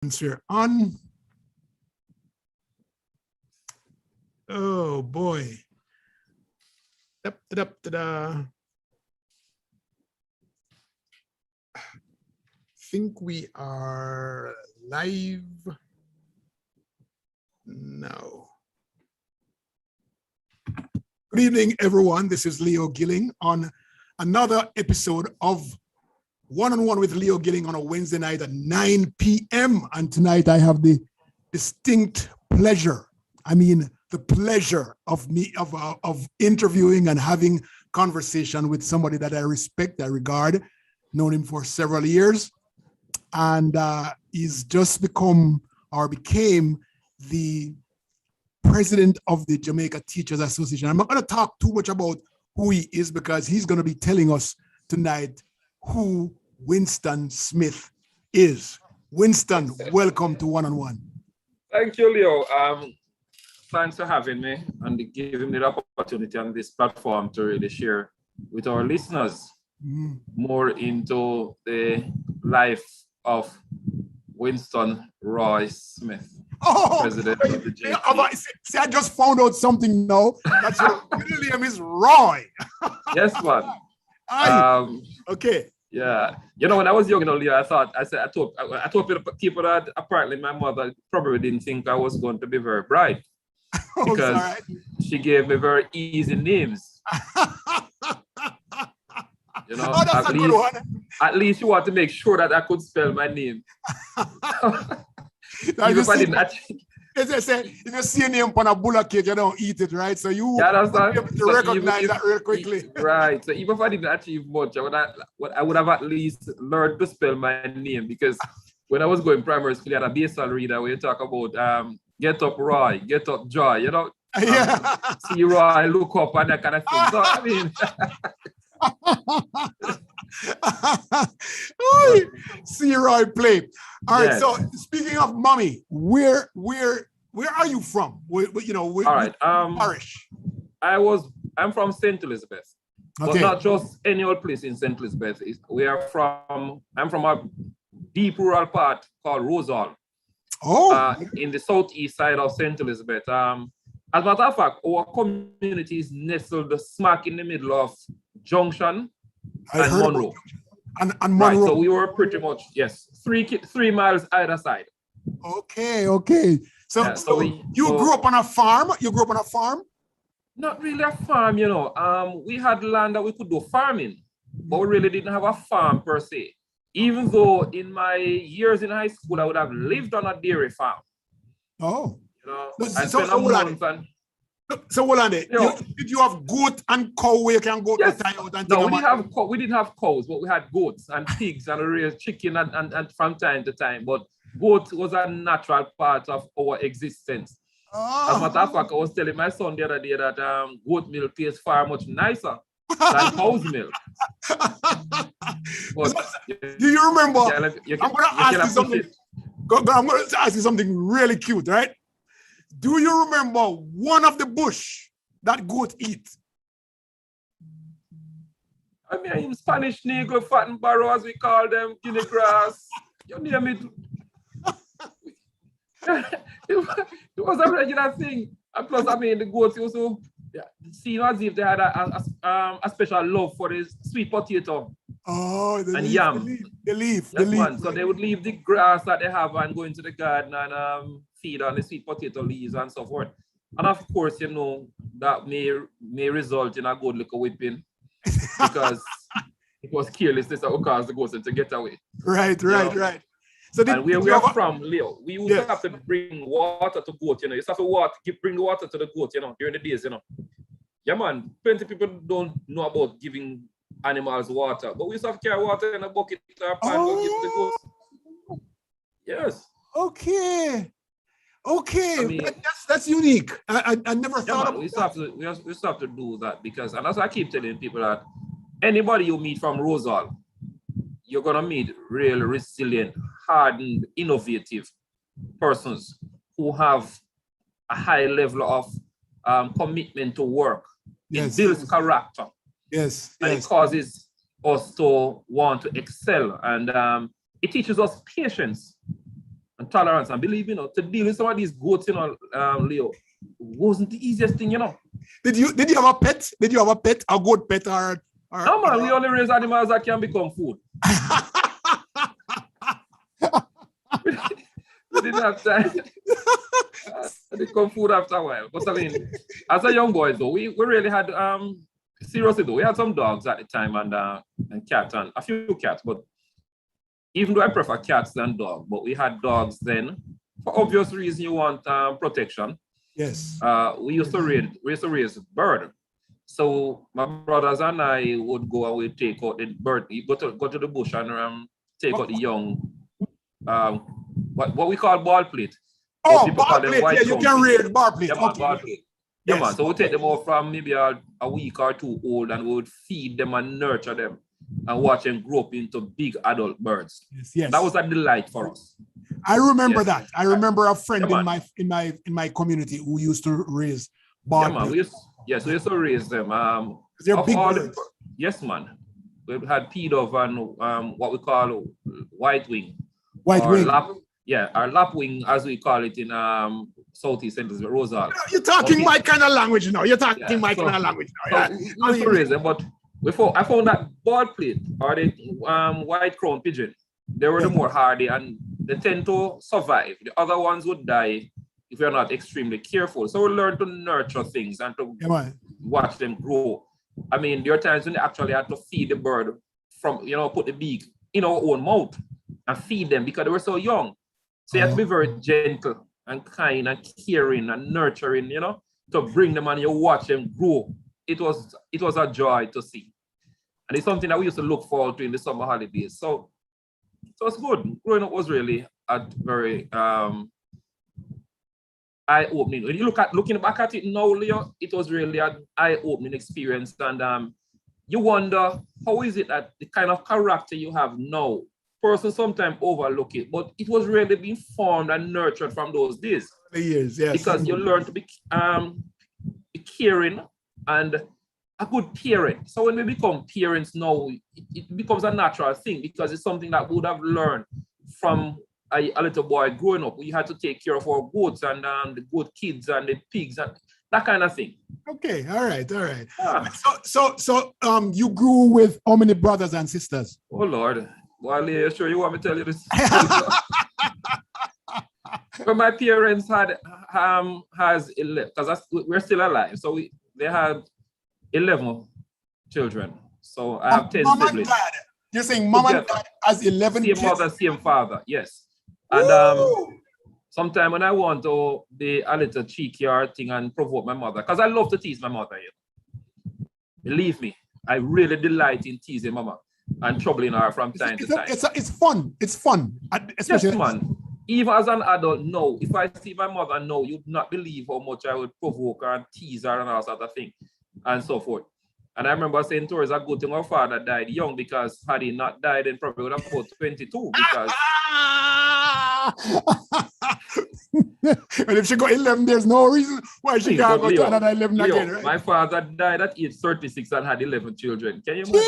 We're on. Oh boy. Think we are live now. Good evening, everyone. This is Leo Gilling on another episode of One-on-One with Leo Gilling on a Wednesday night at 9 p.m. And tonight I have the distinct pleasure, the pleasure of interviewing and having conversation with somebody that I respect, I regard, known him for several years. And he's just became the president of the Jamaica Teachers Association. I'm not going to talk too much about who he is because he's going to be telling us tonight who Winston Smith is. Winston, welcome to One-on-One. Thank you, Leo. Thanks for having me and giving me the opportunity on this platform to really share with our listeners more into the life of Winston Roy Smith, president of the JTA. See, I just found out something now. That's your middle name is Roy. Yes, man. Okay. Yeah, you know, when I was young, Leo, I told people that apparently my mother probably didn't think I was going to be very bright because she gave me very easy names. You know, at least she wanted to make sure that I could spell my name. Even if I didn't actually. If you see a name on a bulla cake, you don't eat it, right? So you be able to recognize that real quickly. Right. So even if I didn't achieve much, I would have at least learned to spell my name, because when I was going primary school, I had a basal reader where you talk about get up Roy, get up Joy, you know? See Roy, look up and that kind of thing. So I mean see Roy play. All right. So speaking of mommy, where are you from? All right. Parish. I'm from St Elizabeth, but not just any old place in St Elizabeth. I'm from a deep rural part called Rosal. In the southeast side of St Elizabeth. As a matter of fact, our community is nestled smack in the middle of Junction and Monroe. And Monroe. Right, so we were pretty much, 3 miles either side. Okay. So you grew up on a farm? Not really a farm, you know. We had land that we could do farming, but we really didn't have a farm per se. Even though in my years in high school, I would have lived on a dairy farm. Oh. You know, So hold on there. Did you have goat and cow where you can go to tie out and no, we didn't have cows, but we had goats and pigs and raised chicken and from time to time. But goat was a natural part of our existence. As a matter of fact, I was telling my son the other day that goat milk tastes far much nicer than cow's milk. But, do you remember? I'm going to ask you something really cute, right? Do you remember one of the bush that goat eat? I mean, in Spanish, negro, fat and barrow, as we call them, guinea grass. You name it. It was a regular thing. And plus, I mean, the goats also seem as if they had a special love for the sweet potato and yam. The leaf. So they would leave the grass that they have and go into the garden and feed on the sweet potato leaves and so forth. And of course, you know, that may result in a good little whipping because it was carelessness that would cause the goats to get away. Right. So and where we are from, Leo, we used to have to bring water to goat, you know. You have to bring the water to the goat, you know, during the days, you know. Yeah, man, plenty of people don't know about giving animals water, but we used to have to carry water in a bucket or pan to give the goats. Yes. Okay. I mean, that's unique. I never thought of we used to have to do that because, and that's why I keep telling people that anybody you meet from Rosal, you're gonna meet real resilient, hardened, innovative persons who have a high level of commitment to work. It builds character. Yes. It causes us to want to excel, and it teaches us patience. and tolerance. And believe me, to deal with some of these goats, Leo, wasn't the easiest thing, Did you have a pet? Did you have a pet, a goat pet, or no, man, we only raise animals that can become food. We didn't have time. They become food after a while. But I mean, as a young boy, though, we really had seriously though, we had some dogs at the time and cats and a few cats, but even though I prefer cats than dogs, but we had dogs then. For obvious reasons, you want protection. Yes. We used to raise bird. So my brothers and I would go and we'd take out the bird. You go to the bush and take out the young, what we call ball plate. Oh, ball plate, yeah, you can rear ball plate. Yeah, okay. Ball plate. Yeah, yes. Man. So we take them out from maybe a week or two old and we would feed them and nurture them and watch them grow up into big adult birds. Yes, yes. That was a delight for us. I remember that. I remember a friend in my community who used to raise ball plate. Man. We used to raise them. They're big birds. Yes, man. We had peedove and what we call white wing. White wing. Our lapwing, as we call it in Southeast St Elizabeth, Rosal. You're talking my kind of language now. You're talking my kind of language now. Yeah. So raise them, but I found that ball plate or the white crown pigeon, they were the more hardy and they tend to survive. The other ones would die if you're not extremely careful. So we learn to nurture things and to watch them grow. I mean, there are times when they actually had to feed the bird from, put the beak in our own mouth and feed them because they were so young. So you have to be very gentle and kind and caring and nurturing, to bring them and you watch them grow. It was a joy to see. And it's something that we used to look forward to in the summer holidays. So it's good. Growing up was really a very eye-opening. When you looking back at it now, Leo, it was really an eye-opening experience. And you wonder, how is it that the kind of character you have now, person sometimes overlook it, but it was really being formed and nurtured from those days. Years, yes. Because you learn to be caring and a good parent. So when we become parents now, it becomes a natural thing because it's something that we would have learned from a little boy growing up. We had to take care of our goats and the goat kids and the pigs and that kind of thing. Okay, all right. So you grew with how many brothers and sisters? Oh Lord. Well, yeah, sure you want me to tell you this? But my parents has 11, because we're still alive. So they had 11 children. So I have 10 siblings. And dad. You're saying mom and dad has 11 same kids? Mother, same father, yes. And sometime when I want to be a little cheeky or thing and provoke my mother, because I love to tease my mother. Believe me, I really delight in teasing mama and troubling her from time to time. It's fun. It's fun. Especially yes, man. Even as an adult now, if I see my mother now, you'd not believe how much I would provoke her and tease her and all sort of thing and so forth. And I remember saying to her, it's a good thing our father died young, because had he not died, then probably would have about 22. Because and if she got 11, there's no reason why she can't go to another 11 again, right? My father died at age 36 and had 11 children. Can you imagine?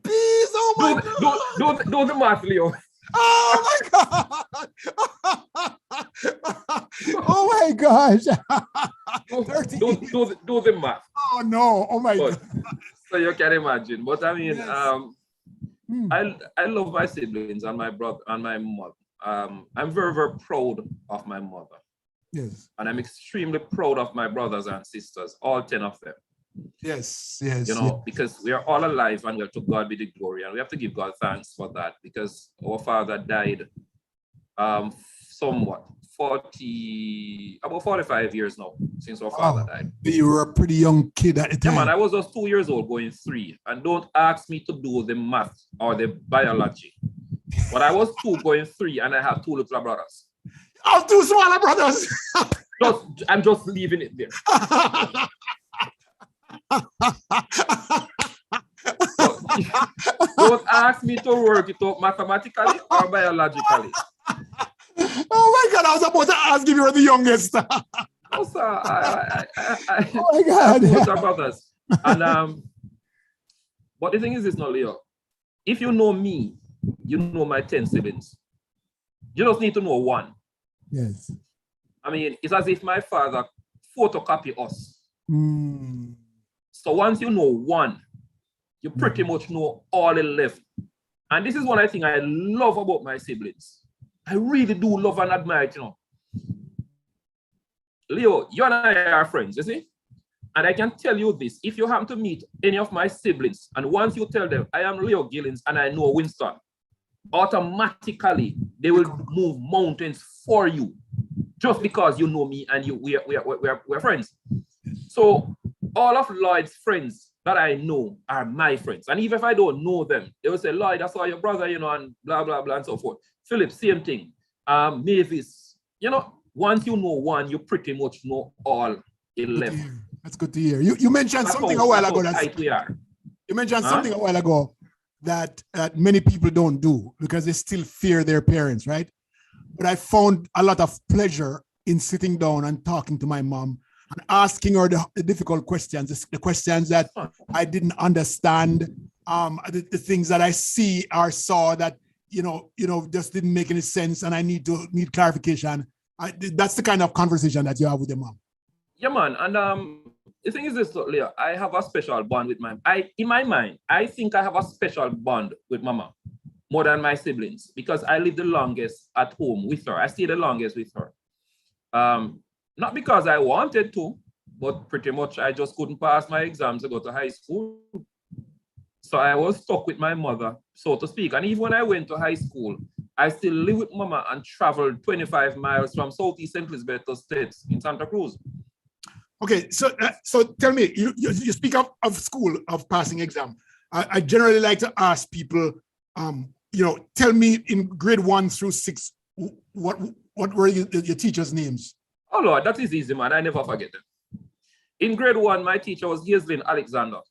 Peace, oh my God. Do the math, Leo. Oh my God. Oh my gosh. do the math. Oh no. Oh my God. So you can imagine. But I mean, yes. I love my siblings and my brother and my mother. I'm very, very proud of my mother. Yes. And I'm extremely proud of my brothers and sisters, all 10 of them. Yes. Because we are all alive and we have to God be the glory. And we have to give God thanks for that, because our father died somewhat, about 45 years now since our father died. You were a pretty young kid at the time. Yeah, man, I was just 2 years old going 3. And don't ask me to do the math or the biology. But I was 2 going 3 and I have 2 little brothers. I have 2 smaller brothers. I'm just leaving it there. Don't ask me to work it out mathematically or biologically. Oh my God, I was about to ask if you were the youngest. No, sir. Oh my God. I have brothers. And but the thing is this now, Leo. If you know me, you know my 10 siblings. You just need to know one. Yes. I mean, it's as if my father photocopy us. So once you know one, you pretty much know all 11. And this is one thing I love about my siblings. I really do love and admire it, you know. Leo, you and I are friends, you see? And I can tell you this, if you happen to meet any of my siblings, and once you tell them, I am Leo Gilling and I know Winston, automatically they will move mountains for you, just because you know me and we're friends. So all of Lloyd's friends that I know are my friends. And even if I don't know them, they will say, Lloyd, I saw your brother, you know, and blah, blah, blah, and so forth. Philip, same thing. Mavis, you know, once you know one, you pretty much know all 11. That's good to hear. You mentioned something a while ago. You mentioned something a while ago that many people don't do because they still fear their parents, right? But I found a lot of pleasure in sitting down and talking to my mom and asking her the difficult questions, the questions that I didn't understand, the things that I see or saw that you know just didn't make any sense, and I need clarification. That's the kind of conversation that you have with your mom. Yeah, man. And the thing is this, Leo, I have a special bond with in my mind, I think I have a special bond with Mama more than my siblings because I live the longest at home with her. I stay the longest with her. Not because I wanted to, but pretty much I just couldn't pass my exams to go to high school. So I was stuck with my mother, so to speak. And even when I went to high school, I still live with Mama and traveled 25 miles from Southeast St Elizabeth to States in Santa Cruz. Okay, so tell me, you speak of school, of passing exam. I generally like to ask people, tell me in grade 1 through 6, what were your teachers' names? Oh Lord, that is easy, man. I never forget them. In grade 1, my teacher was Hazelyn Alexander.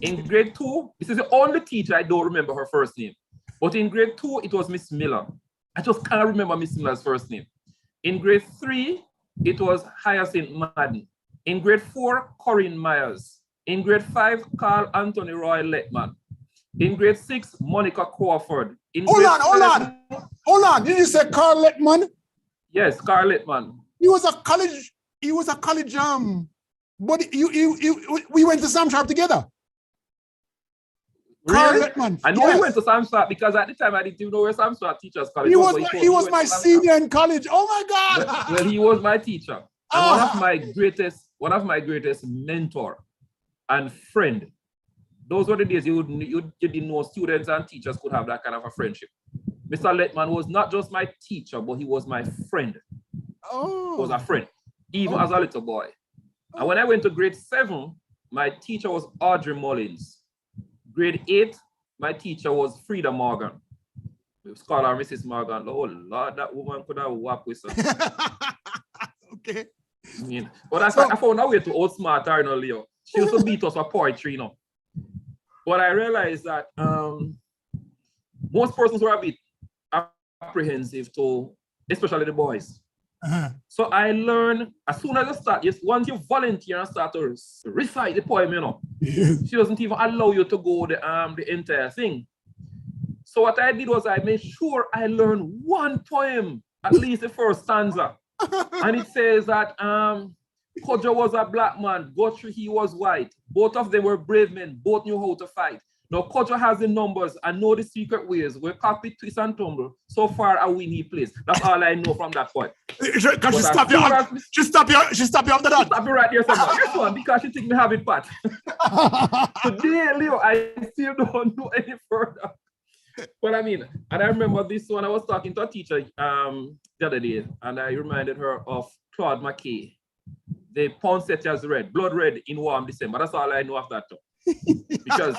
In grade 2, this is the only teacher I don't remember her first name. But in grade 2, it was Miss Miller. I just can't remember Miss Miller's first name. In grade 3, it was Hyacinth Madden. In grade 4, Corinne Myers. In grade 5, Carl Anthony Roy Leitman. In grade 6, Monica Crawford. Hold on. Did you say Carl Leitman? Yes, Carl Leitman. He was a college but we went to Sam Sharp together. Really? Carl Leitman. I know we went to Sam Sharp because at the time I didn't even know where Sam Sharp teachers college was. He was my senior in college. Oh my God. Well, he was my teacher. And one of my greatest mentor and friend. Those were the days you didn't know students and teachers could have that kind of a friendship. Mr. Leitman was not just my teacher, but he was my friend. Oh. He was a friend, even as a little boy. And when I went to grade 7, my teacher was Audrey Mullins. Grade 8, my teacher was Frida Morgan. We called her Mrs. Morgan. Oh Lord, that woman could have whacked with her. Okay. I mean, but I found a way to outsmart her, Leo. She used to beat us for poetry, But I realized that most persons were a bit apprehensive to, especially the boys. So I learned as soon as I start, once you volunteer and start to recite the poem, she doesn't even allow you to go the entire thing. So what I did was I made sure I learned one poem, at least the first stanza. And it says that Kojo was a black man, Guthrie he was white. Both of them were brave men, both knew how to fight. Now Kojo has the numbers and know the secret ways where copy, twist, and tumble. So far a winning place. That's all I know from that point. Can she stop you? She stop you after that. Stop you right there, somewhere. Yes, one, because she think me have it pat. Today, Leo, I still don't know any further. But I mean, and I remember this one, I was talking to a teacher the other day, and I reminded her of Claude McKay. The poinsettias red, blood red in warm December. That's all I know of that. Because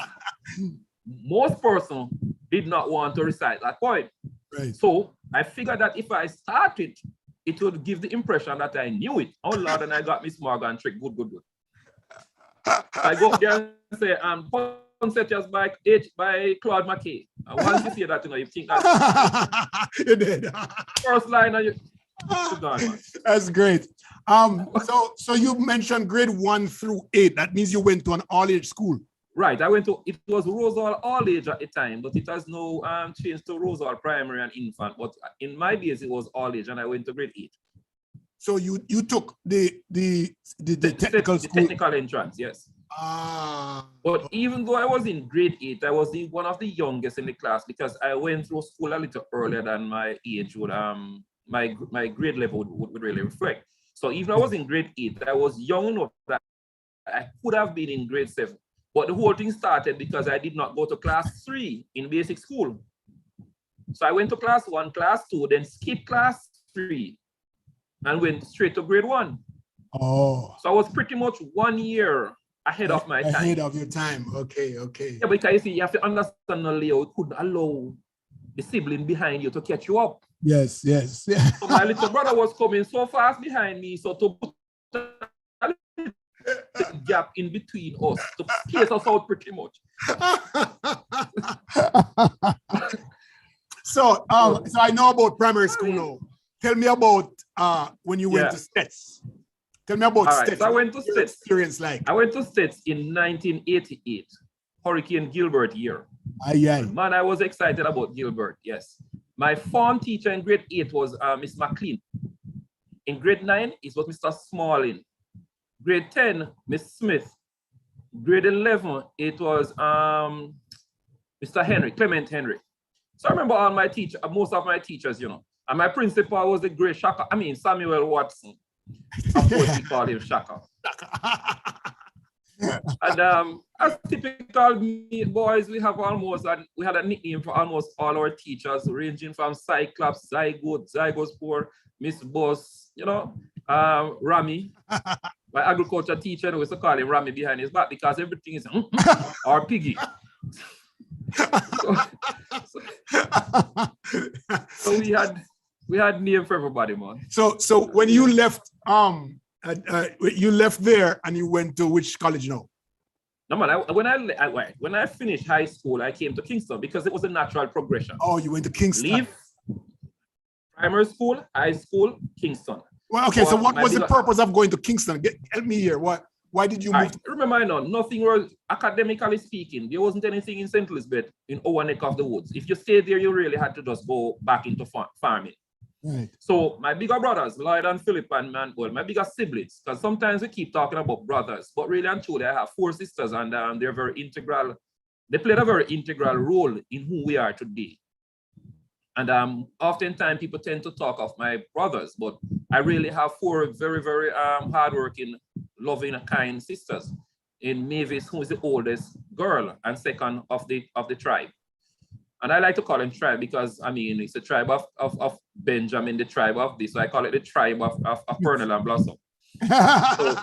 most persons did not want to recite that poem. Right. So I figured that if I started, it would give the impression that I knew it. Oh Lord, and I got Miss Morgan trick. Good. I go up there and say, poinsettias by Claude McKay. And once you see that, you think that you did. First line of you. That's great. So you mentioned grade 1 through 8. That means you went to an all-age school. Right, I went to, it was Rosal All Age at the time, but it has now changed to Rosal Primary and Infant. But in my days, it was All Age, and I went to grade 8. So you took the technical school? The technical entrance, yes. But even though I was in grade 8, I was one of the youngest in the class because I went through school a little earlier than my age would my grade level would really reflect. So even though I was in grade 8, I was young enough that I could have been in grade 7. But the whole thing started because I did not go to class 3 in basic school. So I went to class 1, class 2, then skipped class 3 and went straight to grade 1. Oh. So I was pretty much 1 year ahead of my time. Ahead of your time. Okay, okay. Yeah, because you see, you have to understand, Leo, it couldn't allow the sibling behind you to catch you up. Yes, yes. So my little brother was coming so fast behind me, so to put a gap in between us, to space us out pretty much. So I know about primary school now. Tell me about when you went to Stets. Tell me about Stets. So I went to Stets. Experience like? I went to Stets in 1988, Hurricane Gilbert year. Man, I was excited about Gilbert, yes. My form teacher in grade 8 was Miss McLean. In grade 9, it was Mr. Smalling. Grade 10, Miss Smith. Grade 11, it was Mr. Henry, Clement Henry. So I remember all my teachers, most of my teachers, you know. And my principal was the great Shaka, Samuel Watson. Of course, we call him Shaka. And as typical boys, we had a nickname for almost all our teachers, ranging from Cyclops, Zygos Poor, Miss Boss, you know, Rami. My agriculture teacher, we used to call him Rami behind his back because everything is or Piggy. So we had name for everybody, man. So when you left there and you went to which college now? No man, when I finished high school, I came to Kingston because it was a natural progression. Oh, you went to Kingston. Leave primary school, high school, Kingston. Well, okay. So what was the purpose of going to Kingston? Help me here. Why did you move? Remember, nothing was academically speaking. There wasn't anything in St Elizabeth in our neck of the woods. If you stayed there, you really had to just go back into farming. Right. So my bigger brothers, Lloyd and Philip and my bigger siblings, because sometimes we keep talking about brothers, but really and truly, I have 4 sisters, and they're very integral. They played a very integral role in who we are today. And oftentimes people tend to talk of my brothers, but I really have 4 very, very hardworking, loving, kind sisters. In Mavis, who is the oldest girl and second of the tribe. And I like to call them tribe because, it's a tribe of Benjamin, the tribe of this. So I call it the tribe of Pernell and Blossom. So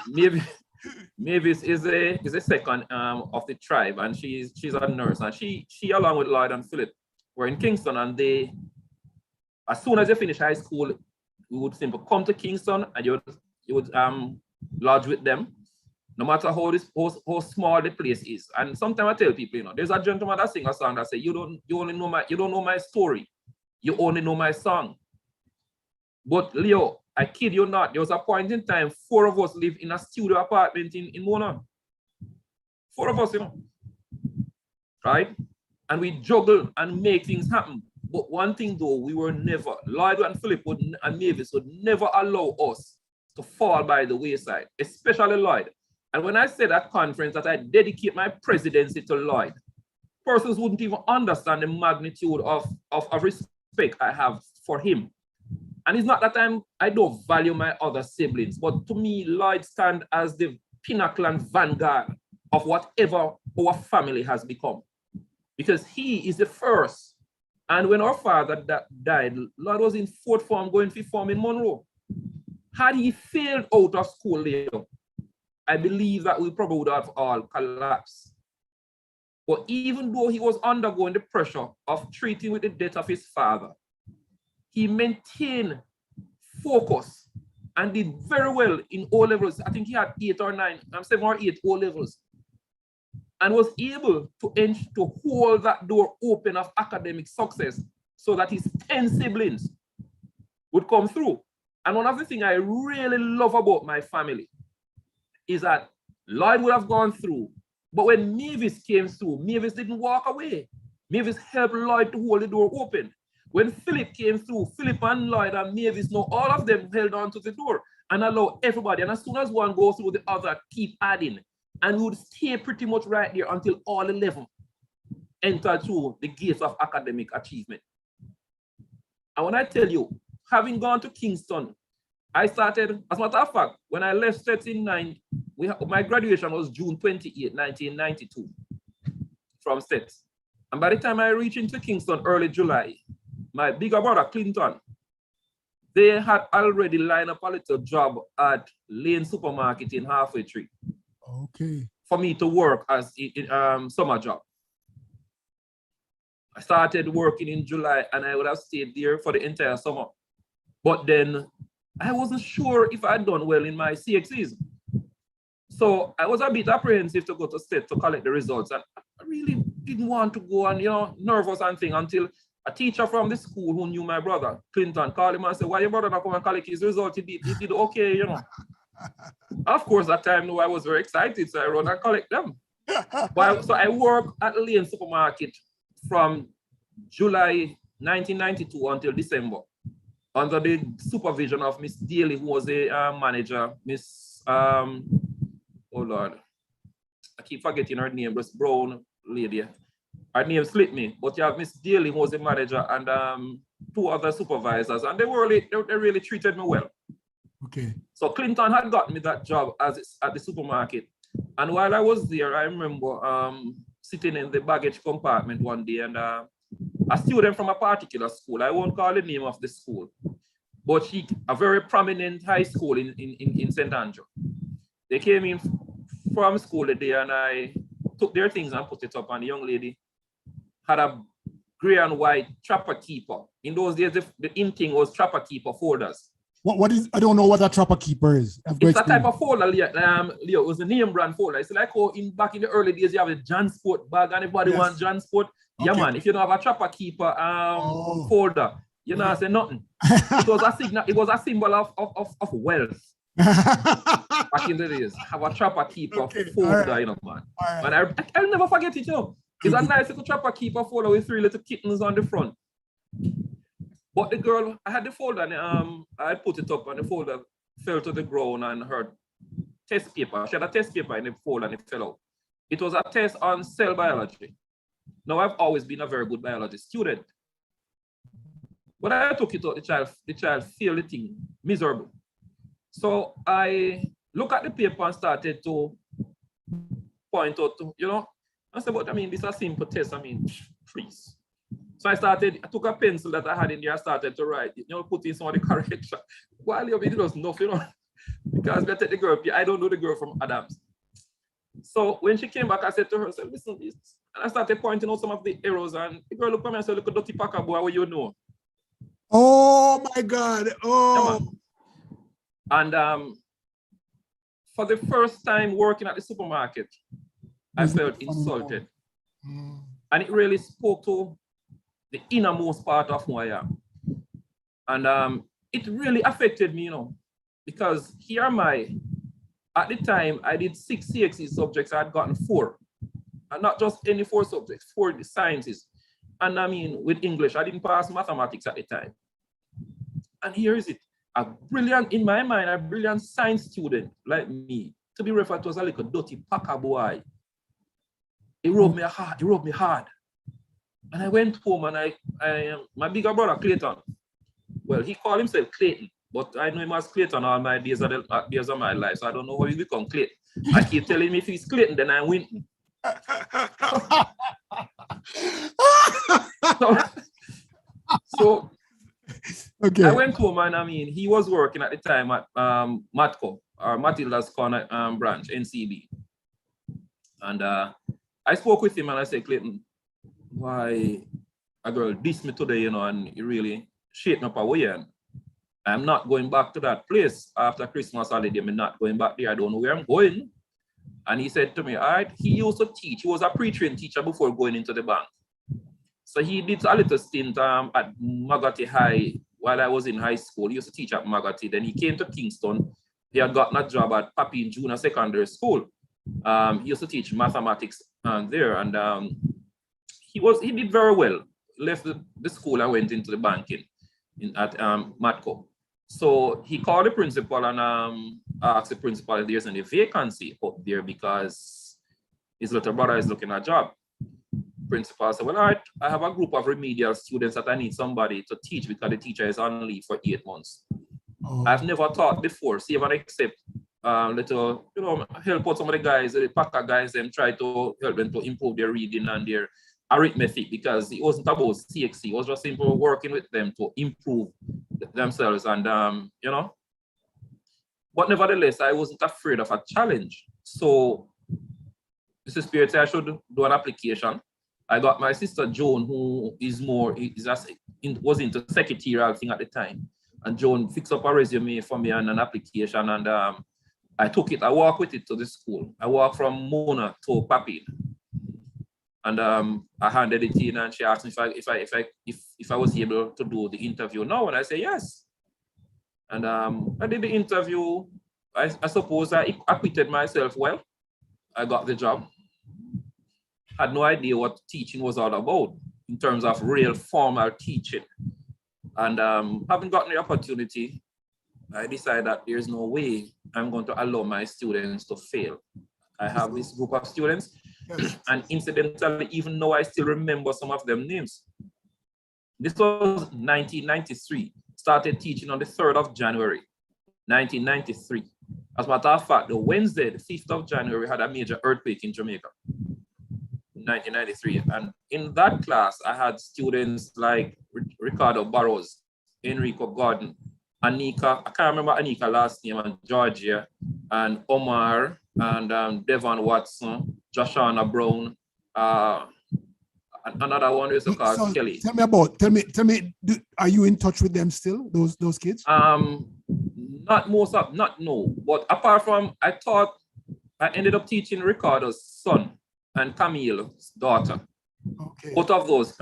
Mavis is a second of the tribe, and she's a nurse. And she along with Lloyd and Philip, were in Kingston, and they, as soon as they finish high school, we would simply come to Kingston, and you would lodge with them, no matter how small the place is. And sometimes I tell people, there's a gentleman that sing a song that say, you don't know my story, you only know my song. But Leo, I kid you not, there was a point in time 4 of us lived in a studio apartment in Mona. 4 of us, right? And we juggle and make things happen. But one thing though, we were never, Lloyd and Philip and Mavis would never allow us to fall by the wayside, especially Lloyd. And when I said at conference that I dedicate my presidency to Lloyd, persons wouldn't even understand the magnitude of respect I have for him. And it's not that I don't value my other siblings, but to me, Lloyd stands as the pinnacle and vanguard of whatever our family has become. Because he is the first. And when our father died, Lloyd was in 4th form, going 5th form in Monroe. Had he failed out of school, Leo, I believe that we probably would have all collapsed. But even though he was undergoing the pressure of treating with the death of his father, he maintained focus and did very well in O levels. I think he had 7 or 8 O levels, and was able to hold that door open of academic success so that his 10 siblings would come through. And one of the things I really love about my family is that Lloyd would have gone through But when Mavis came through, Mavis didn't walk away. Mavis helped Lloyd to hold the door open. When Philip came through, Philip and Lloyd and Mavis, all of them held on to the door and allowed everybody. And as soon as one goes through, the other keep adding. And we would stay pretty much right there until all 11 entered through the gates of academic achievement. And when I tell you, having gone to Kingston, I started, as a matter of fact, when I left Sets in 9, my graduation was June 28, 1992 from Sets. And by the time I reached into Kingston early July, my bigger brother, Clinton, they had already lined up a little job at Lane Supermarket in Halfway Tree. Okay. For me to work as a summer job. I started working in July and I would have stayed there for the entire summer. But then I wasn't sure if I'd done well in my CXCs. So I was a bit apprehensive to go to State to collect the results. And I really didn't want to go and, nervous and thing until a teacher from the school who knew my brother, Clinton, called him and said, why your brother not come and collect his result? He did okay, Of course, that time, I was very excited, so I run and collect them. So I worked at Lane Supermarket from July 1992 until December, under the supervision of Miss Daly, who was a manager, Miss, oh Lord, I keep forgetting her name, this brown lady. Her name slipped me, but you have Miss Daly, who was a manager, and 2 other supervisors, and they really treated me well. Okay. So Clinton had gotten me that job at the supermarket. And while I was there, I remember sitting in the baggage compartment one day, and a student from a particular school, I won't call the name of the school, but a very prominent high school in St Andrew. They came in from school the day, and I took their things and put it up, and the young lady had a gray and white Trapper Keeper. In those days, the in thing was Trapper Keeper folders. What is, I don't know what a Trapper Keeper is. It's a type of folder, Leo. It was a name brand folder. It's like how back in the early days, you have a Jansport bag, and everybody wants Jansport. Okay. Yeah, man. If you don't have a Trapper Keeper folder, you're not saying nothing. It was a symbol of wealth. Back in the days, have a Trapper Keeper folder, man. And I'll never forget it, It's a nice little Trapper Keeper folder with 3 little kittens on the front. But the girl, I had the folder and I put it up and the folder fell to the ground and her test paper. She had a test paper in the folder and it fell out. It was a test on cell biology. Now, I've always been a very good biology student. When I took it out, the child failed the thing, miserable. So I looked at the paper and started to point out, I said, but this is a simple test, please. So I took a pencil that I had in there, I started to write, put in some of the correction. While it was nothing, because I take the girl, I don't know the girl from Adams. So when she came back, I said to her, listen, this. And I started pointing out some of the errors, and the girl looked at me and said, look at Dirty Packer boy, what you know? Oh my God. Oh. Yeah, and for the first time working at the supermarket, I felt insulted. And it really spoke to the innermost part of who I am. And it really affected me, because here am I. At the time, I did 6 CXC subjects, I had gotten 4. And not just any 4 subjects, 4 sciences. And with English, I didn't pass mathematics at the time. And here is it, in my mind, a brilliant science student like me, to be referred to as a little dirty packer boy. It rubbed me hard. And I went home and my bigger brother, Clayton, well, he called himself Clayton, but I know him as Clayton all my days of my life, so I don't know how he become Clayton. I keep telling him if he's Clayton, then I'm Winton. So okay. I went home and he was working at the time at Matco, or Matilda's Corner branch, NCB. And I spoke with him and I said, Clayton, why a girl dissed me today, and it really shaking up away. And I'm not going back to that place after Christmas holiday. I'm not going back there. I don't know where I'm going. And he said to me, all right, he used to teach. He was a pre-trained teacher before going into the bank. So he did a little stint at Magati High while I was in high school. He used to teach at Magati. Then he came to Kingston. He had gotten a job at Papine Junior Secondary School. He used to teach mathematics there, and he did very well. Left the school and went into the banking at Matco. So he called the principal and asked the principal if there's any vacancy up there because his little brother is looking at a job. Principal said, well, all right, I have a group of remedial students that I need somebody to teach because the teacher is on leave for 8 months. Oh. I've never taught before, see if I accept little, help out some of the guys, the Packer guys, and try to help them to improve their reading and their arithmetic, because it wasn't about CXC, it was just simply working with them to improve themselves, and but nevertheless, I wasn't afraid of a challenge. So Mrs. Spirit said I should do an application. I got my sister Joan, who was into secretarial thing at the time, and Joan fixed up a resume for me and an application, and I took it. I walked with it to the school. I walked from Mona to Papine. And I handed it in, and she asked me if I was able to do the interview now, and I said yes. And I did the interview. I suppose I acquitted myself well. I got the job. Had no idea what teaching was all about in terms of real formal teaching. And having gotten the opportunity, I decided that there's no way I'm going to allow my students to fail. I have this group of students. And incidentally, even though I still remember some of them names. This was 1993. Started teaching on the 3rd of January, 1993. As a matter of fact, the Wednesday, the 5th of January, had a major earthquake in Jamaica, 1993. And in that class, I had students like Ricardo Barrows, Enrico Gordon, Anika, I can't remember Anika last name, and Georgia, and Omar, and Devon Watson, Joshua Brown, another one is called Kelly. Tell me, are you in touch with them still, those kids? But apart from, I ended up teaching Ricardo's son and Camille's daughter. Okay. Both of those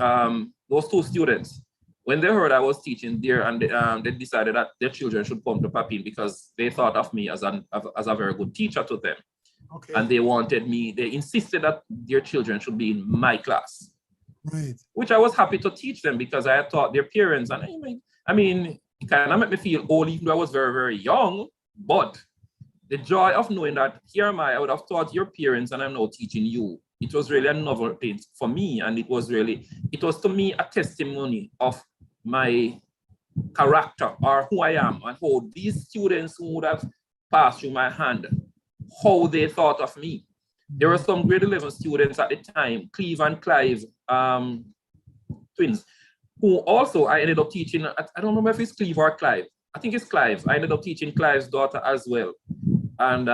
two students, when they heard I was teaching there, and they decided that their children should come to Papine because they thought of me as a very good teacher to them. Okay. And they insisted that their children should be in my class. Right. Which I was happy to teach them because I had taught their parents. And it kind of made me feel old, even though I was very, very young. But the joy of knowing that here am I would have taught your parents and I'm now teaching you. It was really a novel thing for me. And it was to me a testimony of my character or who I am and how these students who would have passed through my hand, how they thought of me. There were some grade 11 students at the time, Cleve and Clive twins, who also I ended up teaching. I don't remember if it's Cleve or Clive. I think it's Clive. I ended up teaching Clive's daughter as well. And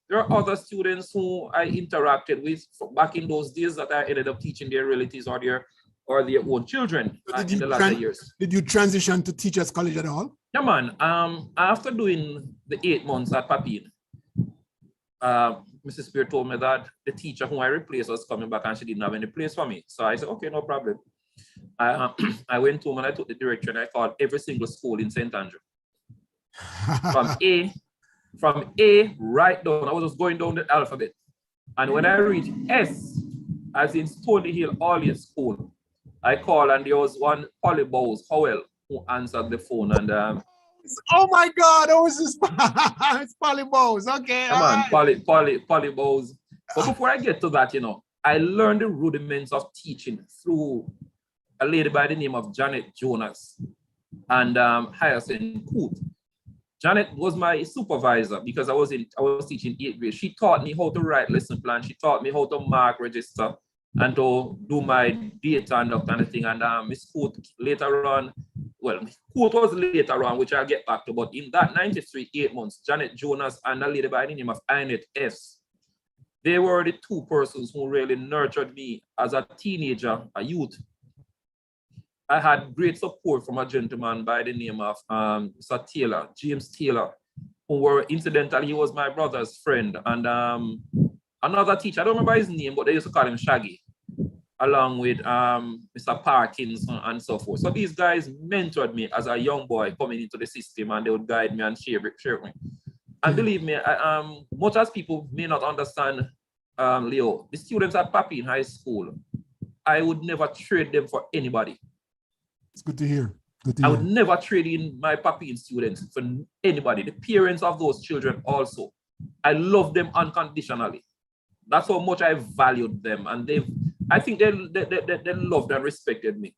there are other students who I interacted with back in those days that I ended up teaching their relatives or their own children in the latter years. Did you transition to Teachers College at all? Yeah, man. After doing the 8 months at Papine, Mrs. Spear told me that the teacher whom I replaced was coming back and she didn't have any place for me. So I said, okay, no problem. I went home and I took the direction. I called every single school in St. Andrew. From A right down. I was just going down the alphabet. And when I reached S, as in Stony Hill All School, I called and there was one Polly Bowes Howell who answered the phone. And oh my God, it's Polly Bowes. Okay. Come on, Polly Bowes. But before I get to that, I learned the rudiments of teaching through a lady by the name of Janet Jonas and Hyacinth Coote. Janet was my supervisor because I was teaching 8th grade. She taught me how to write lesson plan. She taught me how to mark register and to do my data and that kind of thing. And Miss Coote later on, Coote was later on, which I'll get back to. But in that 93, 8 months, Janet Jonas and a lady by the name of Annette S. They were the two persons who really nurtured me as a teenager, a youth. I had great support from a gentleman by the name of Sir Taylor, James Taylor, incidentally, he was my brother's friend. And another teacher, I don't remember his name, but they used to call him Shaggy, along with Mr. Parkins and so forth. So these guys mentored me as a young boy coming into the system, and they would guide me and share with me. And believe me, much as people may not understand, Leo, the students at Papi in high school, I would never trade them for anybody. It's good to hear. I would never trade in my Papi students for anybody. The parents of those children also. I love them unconditionally. That's how much I valued them, and I think they loved and respected me.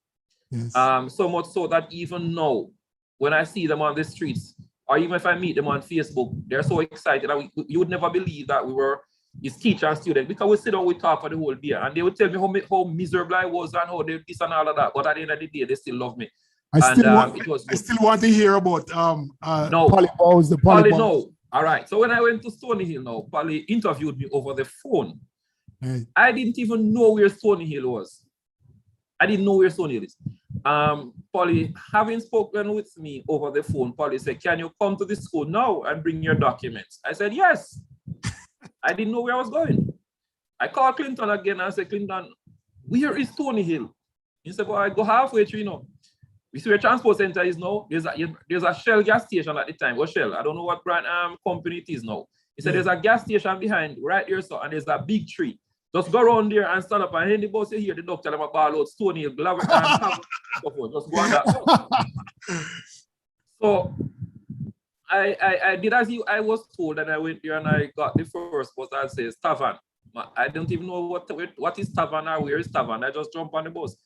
Yes. So much so that even now, when I see them on the streets, or even if I meet them on Facebook, they're so excited. You would never believe that we were his teacher and student, because we sit down, we talk for the whole day, and they would tell me how miserable I was and how they this and all of that. But at the end of the day, they still love me. I still want to hear about Polly Bowes, the Polly. No. All right. So when I went to Stony Hill now, Polly interviewed me over the phone. Right. I didn't even know where Stony Hill was. I didn't know where Stony Hill is. Polly, having spoken with me over the phone, Polly said, "Can you come to the school now and bring your documents?" I said, "Yes." I didn't know where I was going. I called Clinton again and I said, "Clinton, where is Stony Hill?" He said, "Well, I go halfway through, We see where transport center is now. There's a Shell gas station at the time. Well, Shell, I don't know what brand company it is now. He said, There's a gas station behind right here, so, and there's a big tree. Just go around there and stand up, and any bus you hear the doctor tell them about load Stony Hill, just go on that." So I did as I was told, and I went there and I got the first bus that says Tavern. I don't even know what is Tavern or where is Tavern. I just jump on the bus.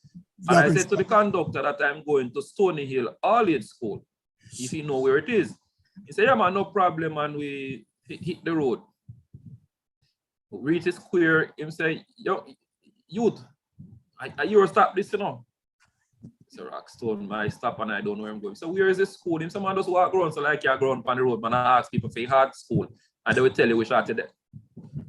And I said to the conductor that I'm going to Stony Hill All-Age School, if you know where it is. He said, "Yeah, man, no problem." And we hit the road. We reach the square. He said, "Yo, youth, you stop this, It's a Rockstone. I stop and I don't know where I'm going. So where is the school? Him someone just walk around, so like you're going on the road, man. I ask people if they had school, and they will tell you which are there.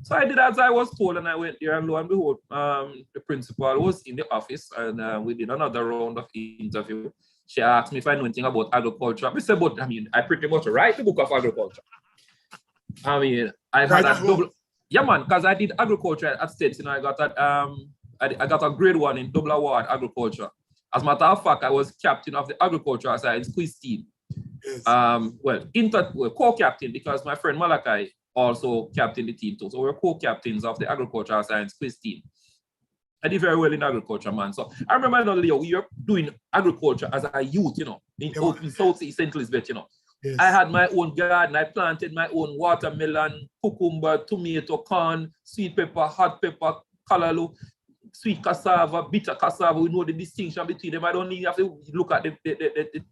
So I did as I was told, and I went there, and lo and behold, the principal was in the office, and we did another round of interview. She asked me if I knew anything about agriculture. I said, "But I pretty much write the book of agriculture." I've had a double. Yeah, man, because I did agriculture at States, I got I got a grade 1 in double award agriculture. As a matter of fact, I was captain of the agricultural science quiz team. Yes. Co-captain, because my friend Malachi also captained the team too. So we're co-captains of the agricultural science quiz team. I did very well in agriculture, man. So I remember, Leo, we were doing agriculture as a youth, in Southeast St Elizabeth, Yes. I had my own garden. I planted my own watermelon, cucumber, tomato, corn, sweet pepper, hot pepper, callaloo, sweet cassava, bitter cassava. We know the distinction between them. I don't even have to look at the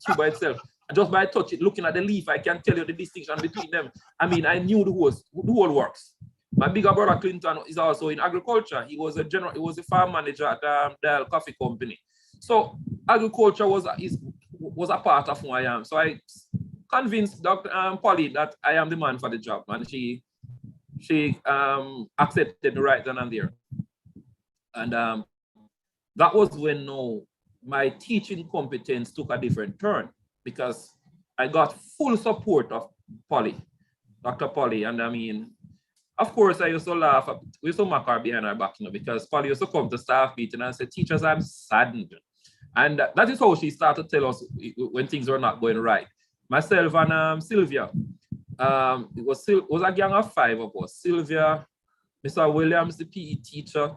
tube by itself. Just by touch it, looking at the leaf, I can tell you the distinction between them. I knew the whole works. My bigger brother Clinton is also in agriculture. He was a farm manager at Dial Coffee Company. So agriculture was a part of who I am. So I convinced Dr. Polly that I am the man for the job, and she accepted me right then and there. And that was when my teaching competence took a different turn, because I got full support of Polly, Dr. Polly. And of course, I used to laugh. We used to mock her behind her back, because Polly used to come to staff meeting and say, "Teachers, I'm saddened." And that is how she started to tell us when things were not going right. Myself and Sylvia, it was a gang of 5 of us. Sylvia, Mr. Williams, the PE teacher,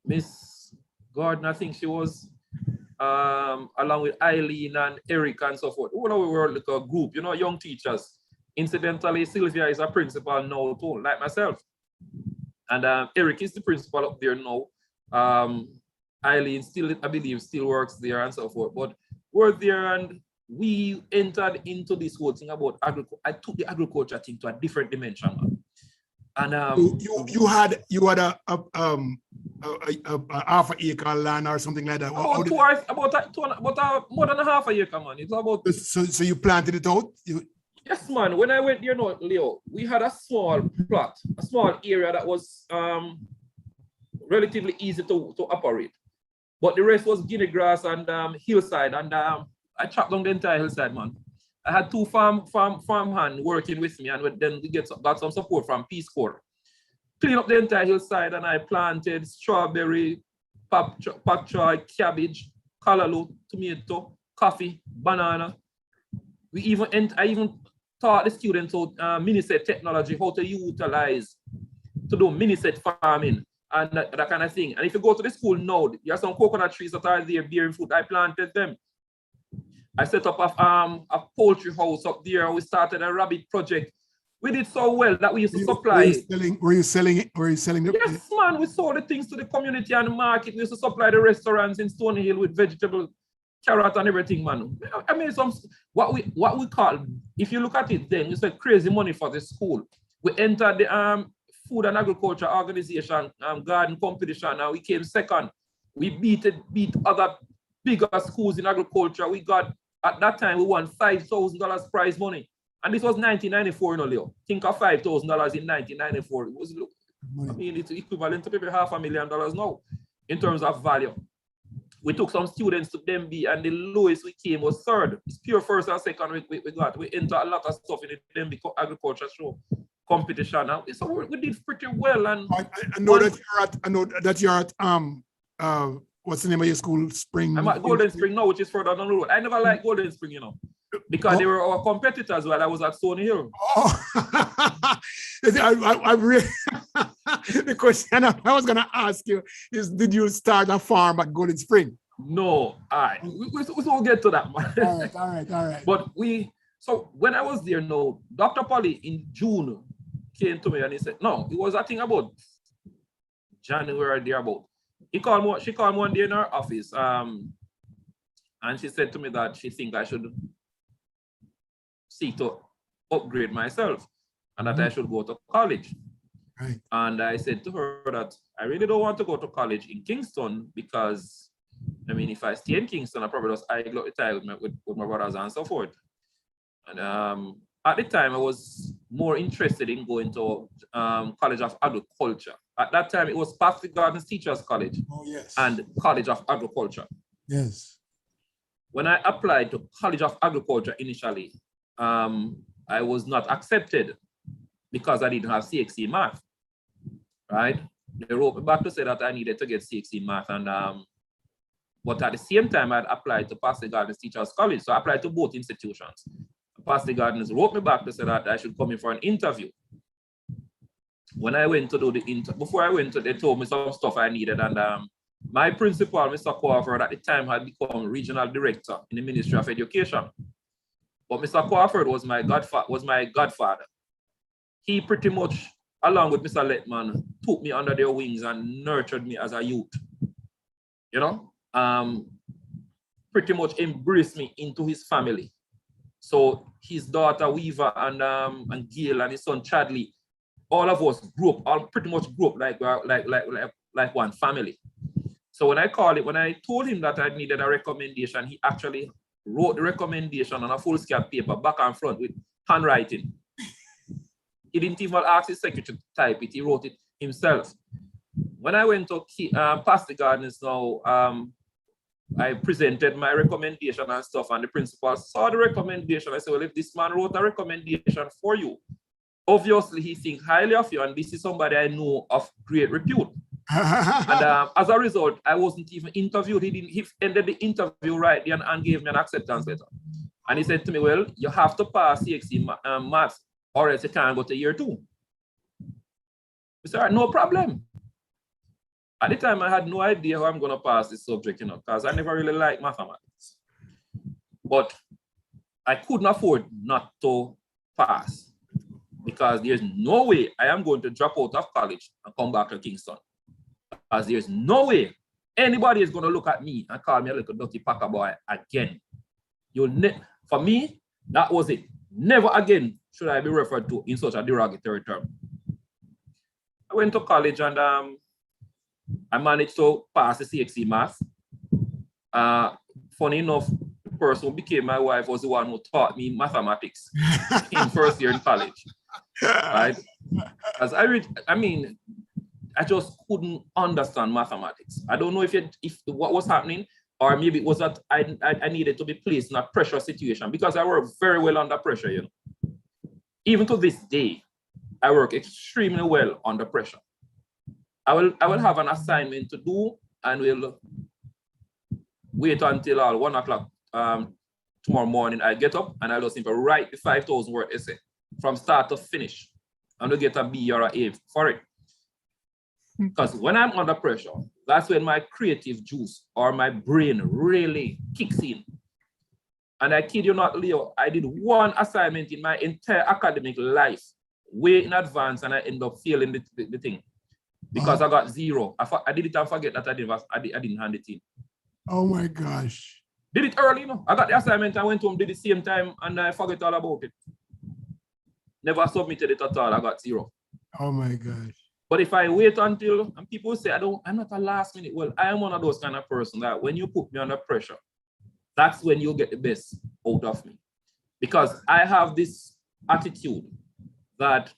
Miss Gordon, I think she was, along with Eileen and Eric and so forth. We were like a group, young teachers. Incidentally, Sylvia is a principal now too, like myself. And Eric is the principal up there now. Eileen I believe still works there and so forth. But we're there, and we entered into this whole thing about agriculture. I took the agriculture thing to a different dimension, man. And you had a half an acre land or something like that. About more than a half an acre, man. It's about. So you planted it out? Yes, man. When I went there, Leo, we had a small plot, a small area that was relatively easy to operate, but the rest was guinea grass and hillside, and I chopped down the entire hillside, man. I had 2 farm hands working with me, and then we got some support from Peace Corps. Clean up the entire hillside, and I planted strawberry, pak choy, cabbage, callaloo, tomato, coffee, banana. I even taught the students how mini-set technology, how to utilize, to do mini-set farming and that kind of thing. And if you go to the school now, you have some coconut trees that are there bearing fruit. I planted them. I set up a poultry house up there. We started a rabbit project. We did so well that we used to supply. Were you selling it? Yes, man. We sold the things to the community and the market. We used to supply the restaurants in Stony Hill with vegetable, carrot and everything, man. I mean, what we call, if you look at it then, it's like crazy money for the school. We entered the Food and Agriculture Organization garden competition and we came second. We beat other bigger schools in agriculture. We got, at that time, we won $5,000 prize money. And this was 1994, you know, Leo. Think of $5,000 in 1994. It was, I mean, it's equivalent to maybe $500,000 now in terms of value. We took some students to Denby, and the lowest we came was third. It's pure first and second we got. We entered a lot of stuff in the Denby agriculture show competition. So we did pretty well. And I know that you're at what's the name of your school? Spring. I'm at Golden Spring now, which is further down the road. I never liked Golden Spring, you know, because they were our competitors while I was at Stony Hill. Oh, I really the question I was gonna ask you is, did you start a farm at Golden Spring? No, all right. We will get to that, man. All right. But so when I was there, no, Dr. Polly in June came to me and he said, no, it was I think about January thereabout. She called me one day in her office, and she said to me that she think I should seek to upgrade myself and that I should go to college. Right. And I said to her that I really don't want to go to college in Kingston because, I mean, if I stay in Kingston, I probably just idle the time with my brothers and so forth. And at the time, I was more interested in going to College of Agriculture. At that time, it was Pathfinder Gardens Teachers College. Oh, yes. And College of Agriculture. Yes. When I applied to College of Agriculture initially, I was not accepted because I didn't have CXC math, right? They wrote me back to say that I needed to get CXC math, and but at the same time, I'd applied to Pathfinder Gardens Teachers College, so I applied to both institutions. Pathfinder Gardens wrote me back to say that I should come in for an interview. When I went to do the interview, before I went to, they told me some stuff I needed, and my principal, Mr. Crawford, at the time had become regional director in the Ministry of Education. But Mr. Crawford was my godfather. He pretty much, along with Mr. Leitman, took me under their wings and nurtured me as a youth. You know, pretty much embraced me into his family. So his daughter Weaver and Gail and his son Chadley, all of us pretty much grew up like one family. So when I told him that I needed a recommendation, he actually wrote the recommendation on a foolscap paper, back and front, with handwriting. He didn't even ask his secretary to type it. He wrote it himself. When I went to Pathfinder Gardens now, I presented my recommendation and stuff, and the principal saw the recommendation. I said, well, if this man wrote a recommendation for you, obviously he thinks highly of you, and this is somebody I know of great repute. And as a result, I wasn't even interviewed. He ended the interview right there and gave me an acceptance letter. And he said to me, well, you have to pass CXC maths or else you can't go to year 2. I said, no problem. At the time, I had no idea how I'm going to pass this subject, you know, because I never really liked mathematics. But I couldn't afford not to pass because there's no way I am going to drop out of college and come back to Kingston. As there's no way anybody is going to look at me and call me a little dirty packer boy again. For me, that was it. Never again should I be referred to in such a derogatory term. I went to college and I managed to pass the CXC math. Funny enough, the person who became my wife was the one who taught me mathematics in first year in college. Right? As I just couldn't understand mathematics. I don't know if what was happening, or maybe it was that I needed to be placed in a pressure situation, because I work very well under pressure, you know. Even to this day, I work extremely well under pressure. I will have an assignment to do and we'll wait until 1 o'clock, 2 tomorrow morning, I get up and I just need to write the 5,000 word essay from start to finish. I'm going to get a B or a A for it. Because when I'm under pressure, that's when my creative juice or my brain really kicks in. And I kid you not, Leo, I did one assignment in my entire academic life way in advance, and I end up failing the thing because I got 0. I did it and forget that I didn't hand it in. Oh my gosh. Did it early, you know. I got the assignment, I went home, did it the same time, and I forget all about it. Never submitted it at all, I got 0. Oh my gosh. But if I wait until, and people say, I'm not a last minute. Well, I am one of those kind of person that when you put me under pressure, that's when you get the best out of me. Because I have this attitude that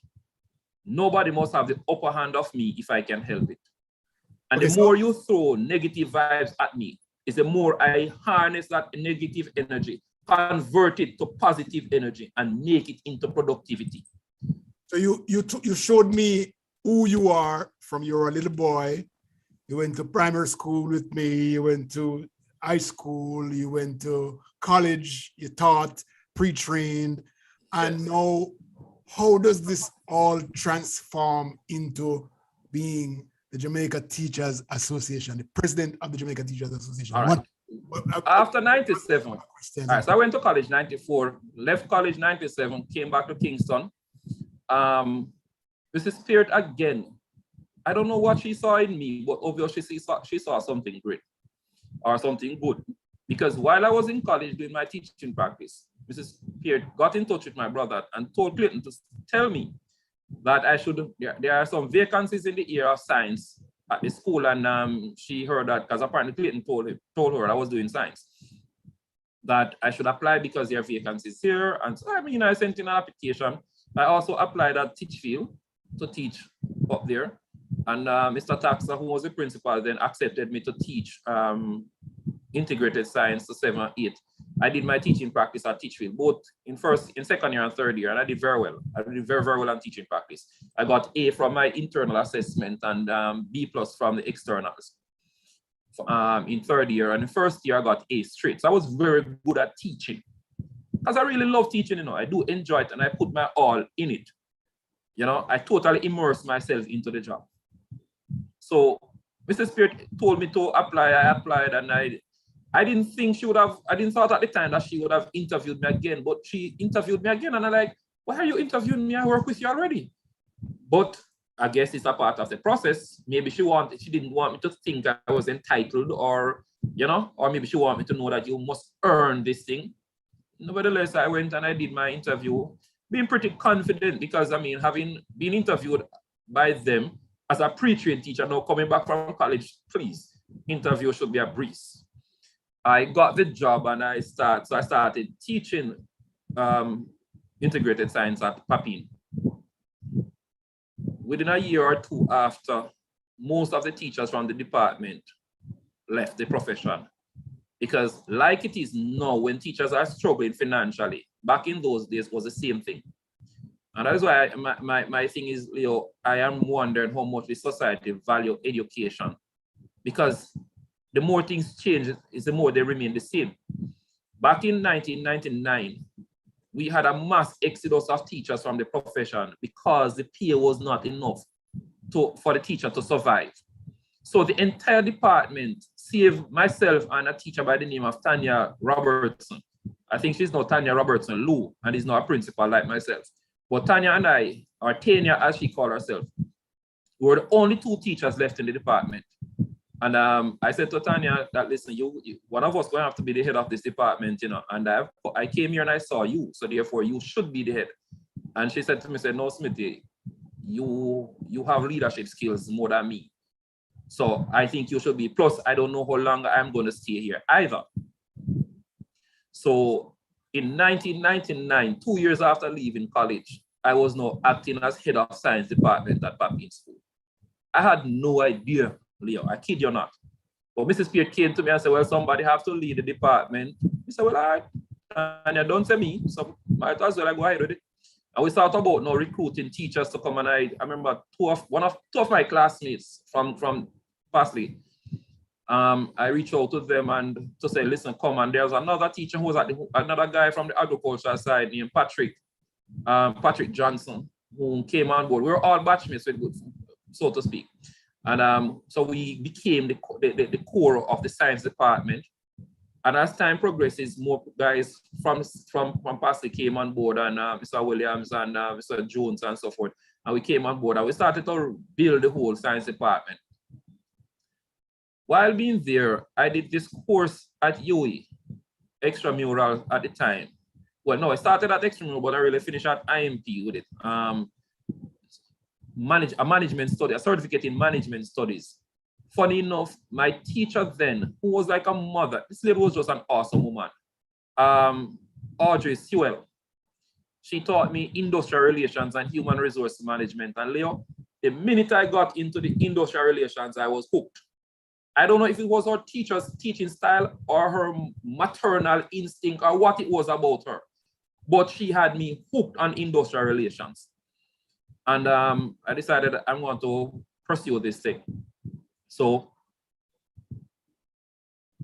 nobody must have the upper hand of me if I can help it. And the more you throw negative vibes at me, is the more I harness that negative energy, convert it to positive energy, and make it into productivity. So you showed me who you are from you were a little boy. You went to primary school with me. You went to high school. You went to college. You taught, pre-trained. And now, how does this all transform into being the Jamaica Teachers Association, the president of the Jamaica Teachers Association? All right. After 97, so I went to college 94, left college 97, came back to Kingston. Mrs. Spirit again, I don't know what she saw in me, but obviously she saw something great or something good. Because while I was in college doing my teaching practice, Mrs. Spirit got in touch with my brother and told Clayton to tell me that there are some vacancies in the area of science at the school, and she heard that because apparently Clayton told her I was doing science, that I should apply because there are vacancies here. And so I sent in an application. I also applied at Teachfield to teach up there, and Mr. Taxa, who was the principal, then accepted me to teach integrated science to 7 and 8. I did my teaching practice at Teachfield, both in second year and third year, and I did very well. I did very, very well on teaching practice. I got A from my internal assessment and B+ from the externals in third year, and in first year I got A straight. So I was very good at teaching because I really love teaching. I do enjoy it, and I put my all in it. I totally immersed myself into the job. So Mrs. Spirit told me to apply. I applied, and I didn't think I didn't thought at the time that she would have interviewed me again, but she interviewed me again, and I'm like, why are you interviewing me? I work with you already. But I guess it's a part of the process. Maybe she didn't want me to think I was entitled, or maybe she wanted me to know that you must earn this thing. Nevertheless, I went and I did my interview, being pretty confident because, having been interviewed by them as a pre-trained teacher, now coming back from college, please, interview should be a breeze. I got the job and I started teaching integrated science at Papine. Within a year or two after, most of the teachers from the department left the profession. Because like it is now, when teachers are struggling financially, back in those days was the same thing. And that is why my thing is, Leo, I am wondering how much the society value education. Because the more things change, is the more they remain the same. Back in 1999, we had a mass exodus of teachers from the profession because the pay was not enough for the teacher to survive. So the entire department, save myself and a teacher by the name of Tanya Robertson. I think she's now Tanya Robertson Lou, and is now a principal like myself. But Tanya and I, or Tanya as she called herself, were the only 2 teachers left in the department. And I said to Tanya that, listen, one of us going to have to be the head of this department, and I came here and I saw you, so therefore you should be the head. And she said to me, no, Smithy, you have leadership skills more than me. So I think you should be, plus I don't know how long I'm going to stay here either. So in 1999, 2 years after leaving college, I was now acting as head of science department at Papine School. I had no idea, Leo, I kid you not. But Mrs. Pierre came to me and said, well, somebody have to lead the department. He said, well, all right. And you don't say me, so might as well I go ahead with it. And we thought about now recruiting teachers to come, and I remember two of my classmates from Pasley, I reached out to them and to say, listen, come on, there's another teacher who was another guy from the agriculture side named Patrick Johnson, who came on board. We were all batchmates, so to speak. And so we became the core of the science department. And as time progresses, more guys from Passley came on board, and Mr. Williams and Mr. Jones and so forth. And we came on board and we started to build the whole science department. While being there, I did this course at UE, extramural at the time. Well, no, I started at extramural, but I really finished at IMP with it. A management study, a certificate in management studies. Funny enough, my teacher then, who was like a mother, this lady was just an awesome woman, Audrey Sewell. She taught me industrial relations and human resource management. And Leo, the minute I got into the industrial relations, I was hooked. I don't know if it was her teacher's teaching style or her maternal instinct or what it was about her, but she had me hooked on industrial relations. And I decided I'm going to pursue this thing. So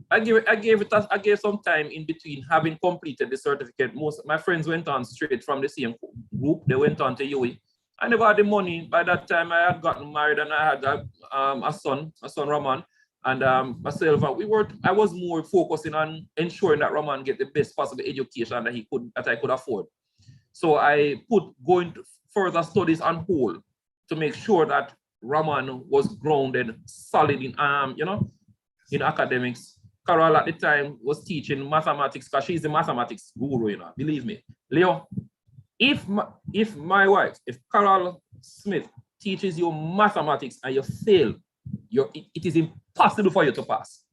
I gave some time in between having completed the certificate. Most of my friends went on straight from the same group. They went on to UE. I never had the money. By that time, I had gotten married and I had a son, Raman, and myself. I was more focusing on ensuring that Raman get the best possible education that I could afford. So I put going to further studies on hold to make sure that Raman was grounded solid in in academics. Carol at the time was teaching mathematics because she's a mathematics guru, believe me. Leo, if my wife, if Carol Smith teaches you mathematics and you fail, it is impossible for you to pass.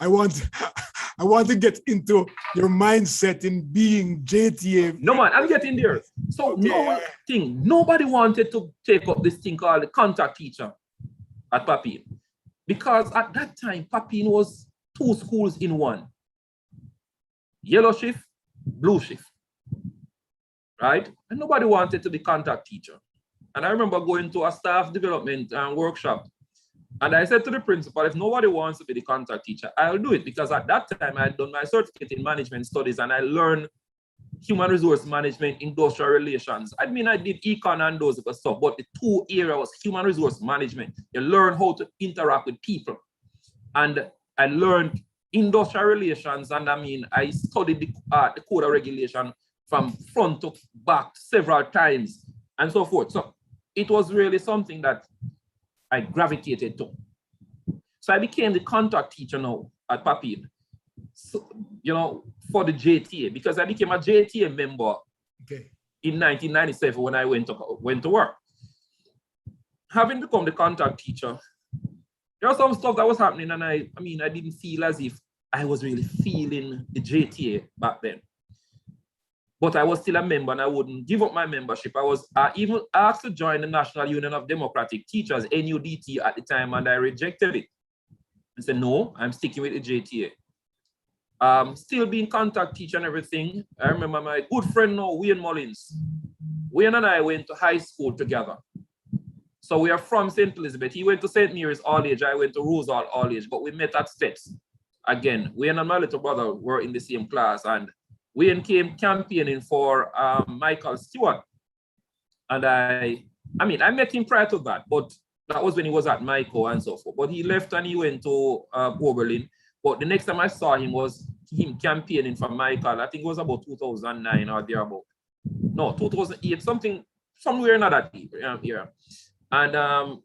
I want to get into your mindset in being JTA. No man, I'm getting there. So nobody wanted to take up this thing called the contact teacher at Papine. Because at that time, Papine was 2 schools in one. Yellow shift, blue shift. Right? And nobody wanted to be contact teacher. And I remember going to a staff development workshop. And I said to the principal, if nobody wants to be the contact teacher, I'll do it. Because at that time, I had done my certificate in management studies and I learned human resource management, industrial relations. I mean, I did econ and those other stuff, but the 2 areas was human resource management. You learn how to interact with people. And I learned industrial relations. And I mean, I studied the code of regulation from front to back several times and so forth. So it was really something that I gravitated to. So I became the contact teacher now at Papine, so, for the JTA, because I became a JTA member in 1997 when I went to work. Having become the contact teacher, there was some stuff that was happening, and I didn't feel as if I was really feeling the JTA back then. But I was still a member and I wouldn't give up my membership. I was even asked to join the National Union of Democratic Teachers, NUDT at the time, and I rejected it. I said, no, I'm sticking with the JTA. Still being contact teacher and everything. I remember my good friend now, Wayne Mullins. Wayne and I went to high school together. So we are from St Elizabeth. He went to St Mary's All Age. I went to Rosal All Age, but we met at Steps. Again, Wayne and my little brother were in the same class, and Wayne came campaigning for Michael Stewart. And I met him prior to that, but that was when he was at Michael and so forth. But he left and he went to Oberlin. But the next time I saw him was him campaigning for Michael. I think it was about 2009 or thereabout. No, 2008, somewhere in that year. And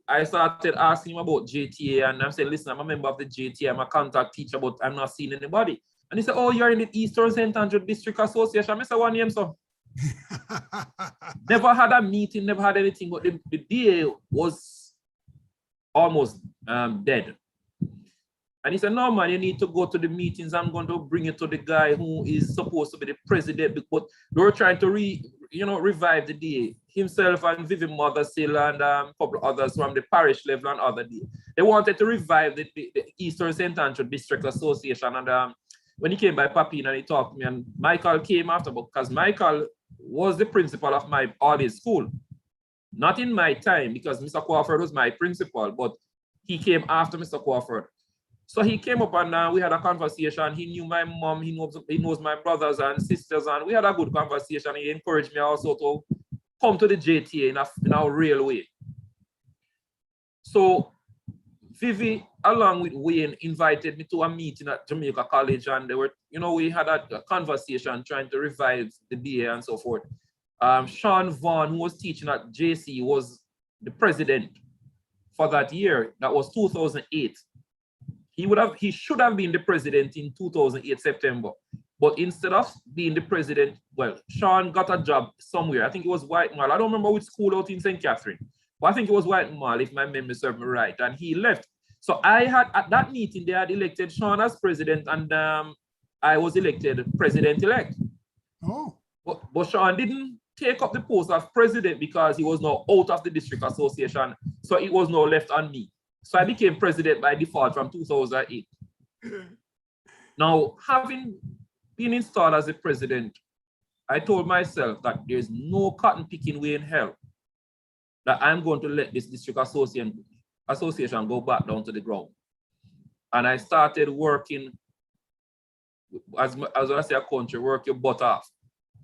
I started asking him about JTA, and I said, listen, I'm a member of the JTA, I'm a contact teacher, but I'm not seeing anybody. And he said, oh, you're in the Eastern St. Andrew District Association. I said, one name, so. Never had a meeting, never had anything, but the DA was almost dead. And he said, no, man, you need to go to the meetings. I'm going to bring you to the guy who is supposed to be the president. But they were trying to revive the DA. Himself and Vivian Mothersill and a couple others from the parish level and other DA. They wanted to revive the Eastern St. Andrew District Association. And when he came by Papine and he talked to me, and Michael came after, because Michael was the principal of my all-age school. Not in my time, because Mr. Crawford was my principal, but he came after Mr. Crawford. So he came up and we had a conversation. He knew my mom, he knows my brothers and sisters, and we had a good conversation. He encouraged me also to come to the JTA in a real way. So Vivi, along with Wayne, invited me to a meeting at Jamaica College, and they were, we had a conversation trying to revive the BA and so forth. Sean Vaughn, who was teaching at JC, was the president for that year. That was 2008. He should have been the president in 2008 September, but instead of being the president, well, Sean got a job somewhere. I think it was Whitemall. I don't remember which school out in St. Catherine, but I think it was Whitemall, if my memory serves me right, and he left. So I had, at that meeting, they had elected Sean as president, and I was elected president-elect. Oh. But Sean didn't take up the post of president because he was now out of the district association, so it was now left on me. So I became president by default from 2008. Now, having been installed as a president, I told myself that there's no cotton picking way in hell that I'm going to let this district association go back down to the ground. And I started working, as I say a country, work your butt off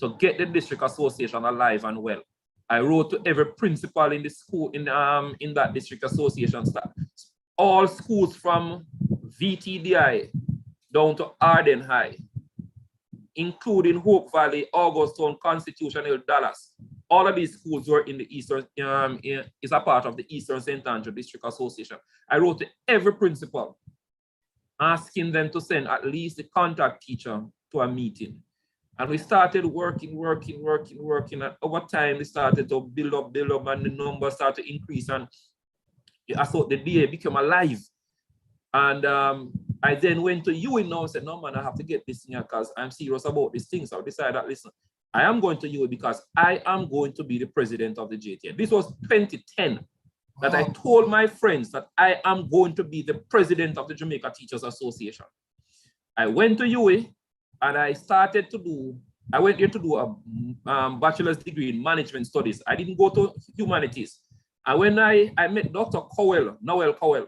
to get the district association alive and well. I wrote to every principal in the school, in that district association staff. All schools from VTDI down to Arden High, including Hope Valley, Augustown, Constitution Hill, Dallas. All of these schools were in the Eastern, is a part of the Eastern St. Andrew District Association. I wrote to every principal asking them to send at least the contact teacher to a meeting. And we started working. And over time, we started to build up, and the numbers started to increase. And I thought the DA became alive. And I then went to UWI now and said, no, man, I have to get this thing because I'm serious about these things. So I decided that, listen, I am going to UWI because I am going to be the president of the JTA. This was 2010 that I told my friends that I am going to be the president of the Jamaica Teachers Association. I went to UWI. And I went there to do a bachelor's degree in management studies. I didn't go to humanities. And when I met Dr. Noel Cowell,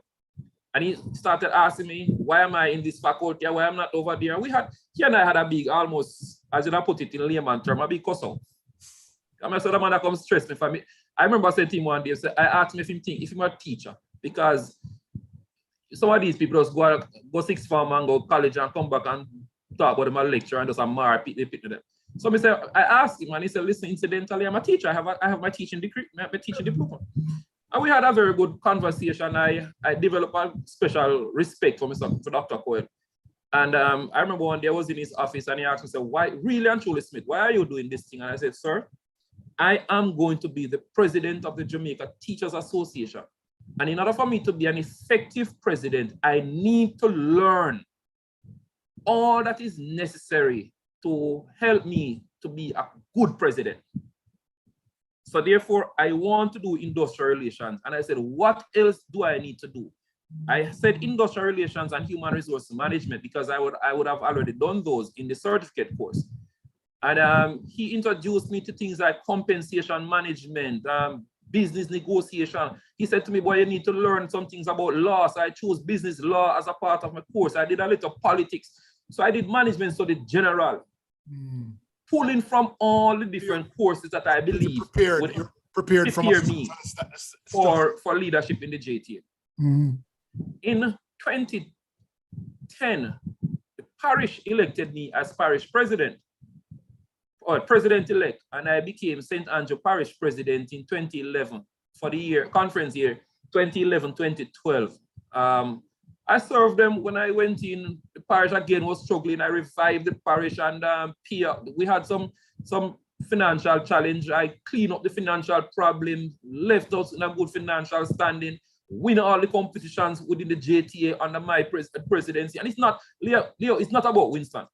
and he started asking me, why am I in this faculty? Why I'm not over there? He and I had a big, almost, as I put it in layman term, a big cuss-out. I said, the man that comes stress me for me. I remember saying to him one day, I asked him if he's a teacher, because some of these people just go sixth form and go college and come back and talk about them a lecture and just a mar pit to them. So I asked him and he said, listen, incidentally, I'm a teacher. I have my teaching degree, my teaching diploma. And we had a very good conversation. I developed a special respect for Dr. Coyle. And I remember one day I was in his office and he asked me, said, why, really and truly, Smith, why are you doing this thing? And I said, sir, I am going to be the president of the Jamaica Teachers Association. And in order for me to be an effective president, I need to learn all that is necessary to help me to be a good president. So therefore, I want to do industrial relations. And I said, what else do I need to do? I said industrial relations and human resource management because I would have already done those in the certificate course. And he introduced me to things like compensation management, business negotiation. He said to me, boy, you need to learn some things about law. So I chose business law as a part of my course. I did a little politics. So I did management study general, pulling from all the different courses that I believe would prepare me for leadership in the JTA. In 2010, the parish elected me as parish president, or president-elect, and I became St. Andrew Parish president in 2011 for the conference year 2011-2012. I served them when I went in. The parish again was struggling. I revived the parish, and we had some financial challenge. I cleaned up the financial problem, left us in a good financial standing, win all the competitions within the JTA under my presidency. And it's not, Leo, it's not about Winston,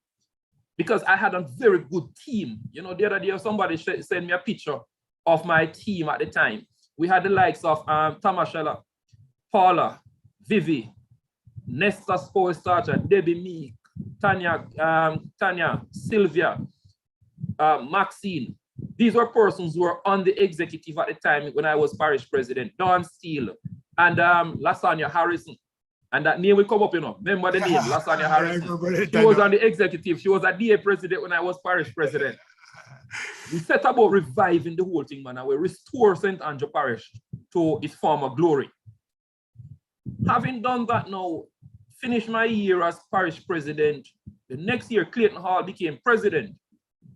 because I had a very good team. You know, the other day somebody sent me a picture of my team at the time. We had the likes of Tamashela, Paula, Vivi, Nesta Spoil Starcher, Debbie Meek, Tanya, Sylvia, Maxine. These were persons who were on the executive at the time when I was parish president. Don Steele, and Lasagna Harrison. And that name will come up, you know. Remember the name, Lasagna Harrison. She was on the executive. She was a DA president when I was parish president. We set about reviving the whole thing, man, and we restore St. Andrew Parish to its former glory. Having done that now, finished my year as parish president. The next year, Clayton Hall became president.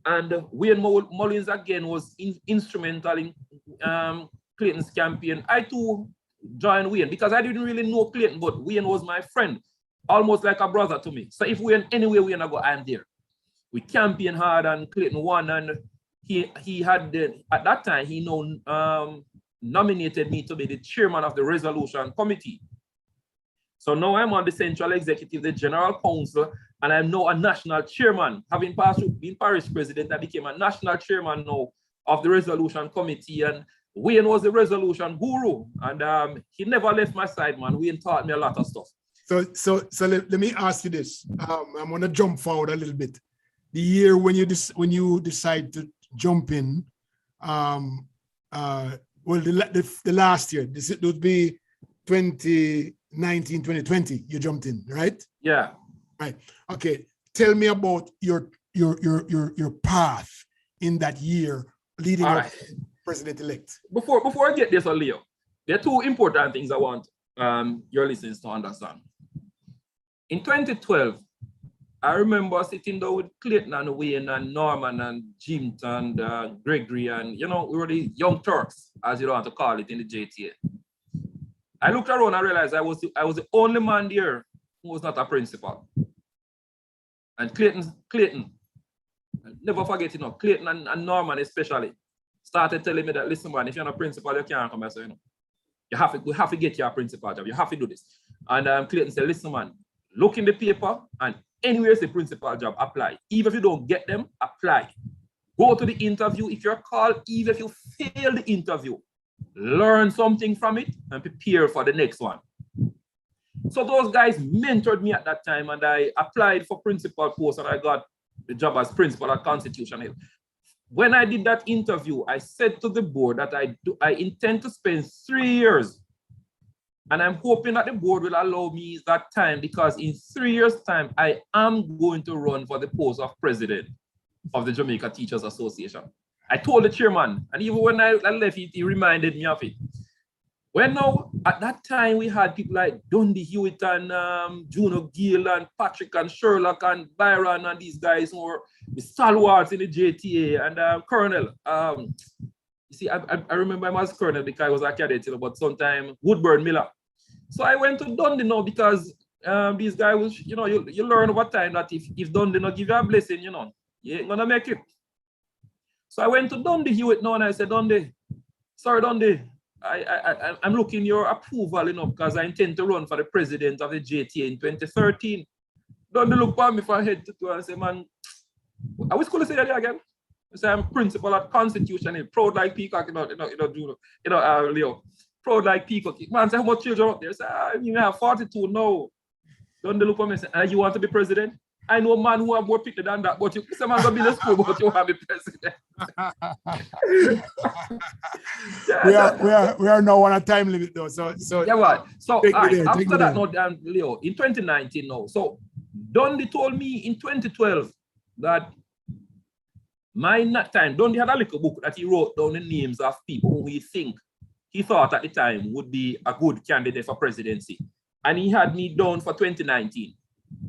And Wayne Mullins again was instrumental in Clayton's campaign. I too joined Wayne because I didn't really know Clayton, but Wayne was my friend, almost like a brother to me. So if Wayne, anywhere Wayne I go, I'm there. We campaigned hard and Clayton won, and he had, at that time, he nominated me to be the chairman of the resolution committee. So now I'm on the central executive, the general council, and I'm now a national chairman. Having passed through being parish president, I became a national chairman now of the resolution committee. And Wayne was the resolution guru, and he never left my side, man. Wayne taught me a lot of stuff. So let me ask you this. I'm gonna jump forward a little bit. The year when you decide to jump in, well, the last year, it would be 2019, 2020. You jumped in, right? Yeah. Right. Okay. Tell me about your path in that year leading up to president-elect. Before I get this, Leo, there are two important things I want your listeners to understand. In 2012, I remember sitting down with Clayton and Wayne and Norman and Jim and Gregory, and we were the young Turks, as you want to call it in the JTA. I looked around and realized I was the only man there who was not a principal. And Clayton, never forget, Clayton and Norman especially started telling me that, listen, man, if you're not a principal, you can't come here. So, we have to get your principal job. You have to do this. And Clayton said, listen, man, look in the paper and anywhere it's a principal job, apply. Even if you don't get them, apply. Go to the interview. If you're called, even if you fail the interview, learn something from it and prepare for the next one. So those guys mentored me at that time, and I applied for principal post and I got the job as principal at Constitution Hill. When I did that interview, I said to the board that I intend to spend 3 years. And I'm hoping that the board will allow me that time, because in 3 years' time, I am going to run for the post of president of the Jamaica Teachers Association. I told the chairman, and even when I left, he reminded me of it. When now, at that time, we had people like Dundee Hewitt and Juno Gill and Patrick and Sherlock and Byron and these guys who were the stalwarts in the JTA, and Colonel. You see, I remember him as Colonel because I was a cadet, but sometime Woodburn Miller. So I went to Dundee now because these guys, you learn over time that if Dundee not give you a blessing, you ain't gonna make it. So I went to Dundee Hewitt now and I said, Dundee, I'm looking your approval, because I intend to run for the president of the JTA in 2013. Dundee look at me from head to toe and say, man, I was going to say that again. I say, I'm principal at Constitution, proud like peacock, Leo. Proud like peacock. Man, say, how much children up there? I say, you have 42 now. Dundee look at me and say, you want to be president? I know a man who have more people than that, but you say, man, go be the school, but you want to be president. we are now on a time limit though. So yeah, right. So after that, now, Leo, in 2019 now. So Dundee told me in 2012 that Dundee had a little book that he wrote down the names of people who he thought at the time would be a good candidate for presidency. And he had me down for 2019.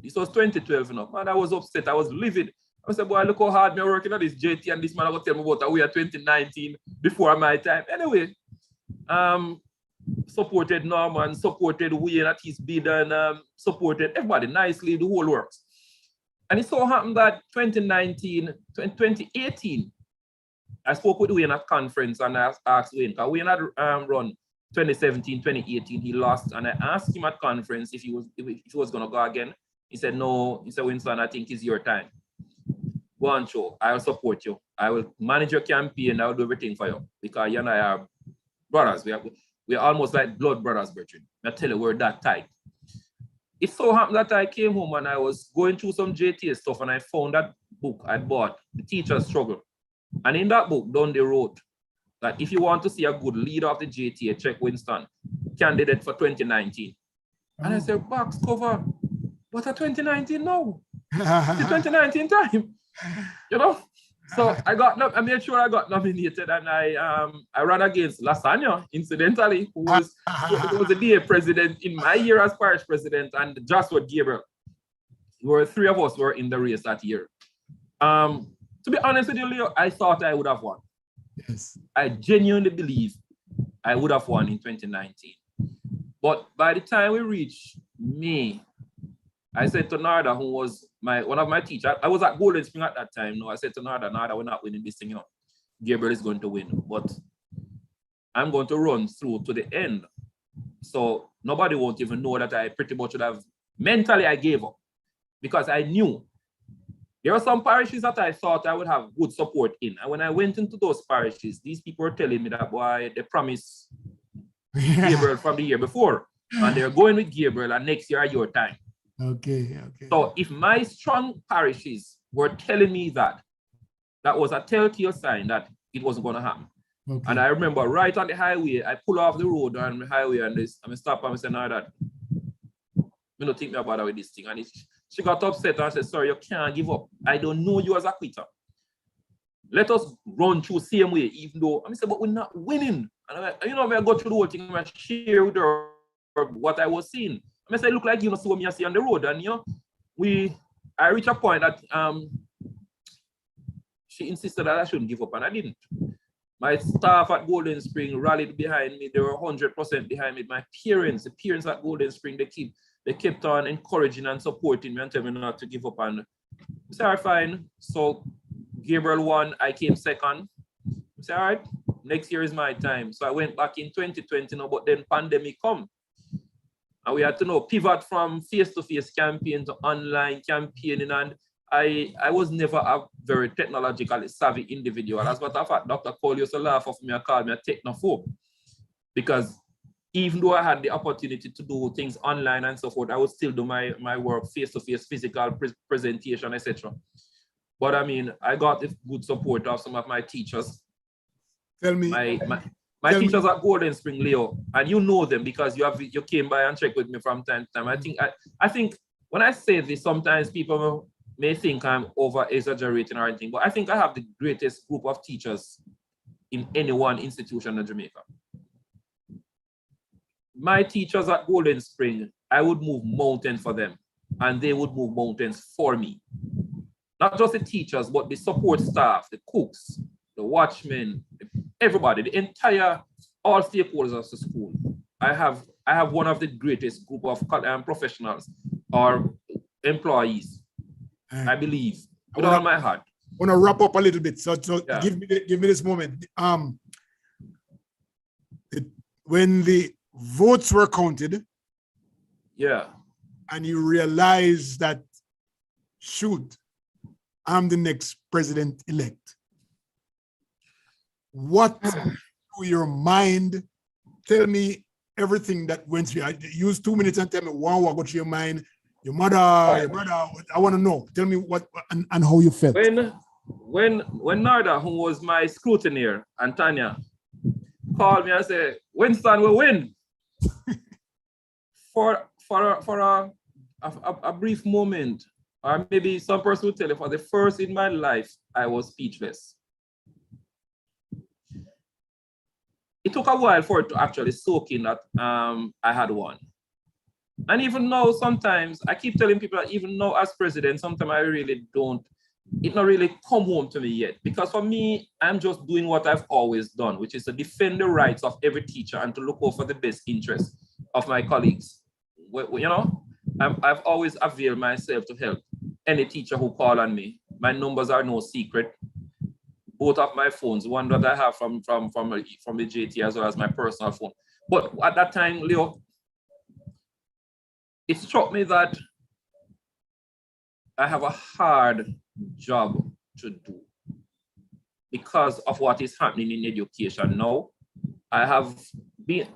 This was 2012, Man, I was upset. I was livid. I said, boy, look how hard me working at this JT, and this man will tell me about a year 2019 before my time. Anyway, supported Norman, supported Wayne at his bid, and supported everybody nicely, the whole works. And it so happened that 2018, I spoke with Wayne at conference, and I asked Wayne, because Wayne had run 2017, 2018, he lost, and I asked him at conference if he was going to go again. He said, no. He said, Winston, I think it's your time. Go on, show. I will support you. I will manage your campaign. I will do everything for you. Because you and I are brothers. We are almost like blood brothers, Bertrand. I tell you, we're that tight. It so happened that I came home and I was going through some JTA stuff, and I found that book I bought, The Teacher's Struggle. And in that book, Dundee wrote that if you want to see a good leader of the JTA, check Winston. candidate for 2019. And I said, box cover, what a 2019 now? The 2019 time, you know? So I made sure I got nominated, and I ran against Lasagna, incidentally, who was the DA president in my year as parish president, and Joshua Gabriel. Three of us were in the race that year. To be honest with you, Leo, I thought I would have won. Yes. I genuinely believe I would have won in 2019. But by the time we reached May, I said to Narda, who was one of my teachers, I was at Golden Spring at that time. No, I said to Narda, we're not winning this thing, you know. Gabriel is going to win, but I'm going to run through to the end. So nobody won't even know that I pretty much would have, mentally I gave up, because I knew there are some parishes that I thought I would have good support in. And when I went into those parishes, these people were telling me that, boy, they promised Gabriel from the year before, and they're going with Gabriel, and next year your time. Okay. So if my strong parishes were telling me that, that was a telltale sign that it wasn't going to happen. Okay. And I remember right on the highway, I pull off the road on the highway, and I stop and I say, no, that you don't think me about with this thing. And she got upset and said, sorry, you can't give up. I don't know you as a quitter. Let us run through the same way, even though I said, but we're not winning. And I go through the whole thing and I share with her what I was seeing. I say, look like you know, see what I see on the road. And I reached a point that she insisted that I shouldn't give up, and I didn't. My staff at Golden Spring rallied behind me. They were 100% behind me. My parents, the parents at Golden Spring, they kept on encouraging and supporting me and telling me not to give up. And I said, all right, fine. So Gabriel won, I came second. I said, all right, next year is my time. So I went back in 2020, but then pandemic come. And we had to pivot from face-to-face campaign to online campaigning. And I was never a very technologically savvy individual. As a matter of fact, Dr. Cole used to laugh off me and call me a technophobe. Because even though I had the opportunity to do things online and so forth, I would still do my work face-to-face, physical presentation, etc. But I mean, I got the good support of some of my teachers. Tell me. My teachers at Golden Spring, Leo, and you know them because you came by and checked with me from time to time. I think when I say this, sometimes people may think I'm over-exaggerating or anything, but I think I have the greatest group of teachers in any one institution in Jamaica. My teachers at Golden Spring, I would move mountains for them, and they would move mountains for me. Not just the teachers, but the support staff, the cooks, the watchmen, everybody, the entire, all stakeholders of the school. I have one of the greatest group of professionals or employees, I believe, with all my heart. I want to wrap up a little bit. So yeah. Give me this moment. When the votes were counted, yeah, and you realize that, shoot, I'm the next president-elect. What through your mind? Tell me everything that went through. Use 2 minutes and tell me what got through your mind. Your mother, your brother. I want to know. Tell me what and how you felt. When Narda, who was my scrutineer, and Tanya, called me and said, Winston will win. for a brief moment, or maybe some person will tell you, for the first in my life, I was speechless. It took a while for it to actually soak in that I had won. And even now, sometimes, I keep telling people that even now as president, sometimes I really don't, it not really come home to me yet. Because for me, I'm just doing what I've always done, which is to defend the rights of every teacher and to look out for the best interests of my colleagues. I've always availed myself to help any teacher who call on me. My numbers are no secret. Both of my phones, one that I have from the JTA as well as my personal phone. But at that time, Leo, it struck me that I have a hard job to do because of what is happening in education now. I have been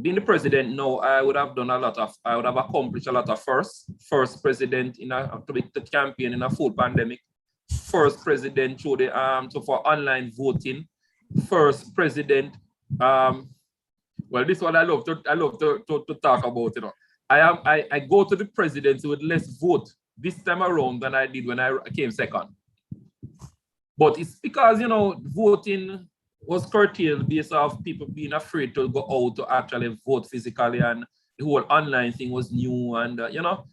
the president now, I would have accomplished a lot of firsts. First president to campaign in a full pandemic. First president through the for online voting. First president Well, this one I love to talk about, you know. I go to the presidency with less vote this time around than I did when I came second. But it's because, you know, voting was curtailed based off people being afraid to go out to actually vote physically, and the whole online thing was new, and you know,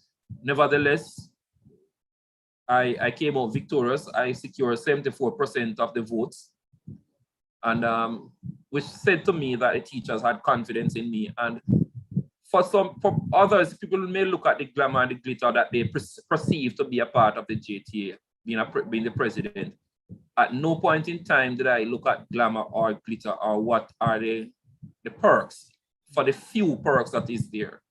nevertheless, I came out victorious. I secured 74% of the votes, and which said to me that the teachers had confidence in me. And for others, people may look at the glamour and the glitter that they perceive to be a part of the JTA, being the president. At no point in time did I look at glamour or glitter or what are the perks, for the few perks that is there.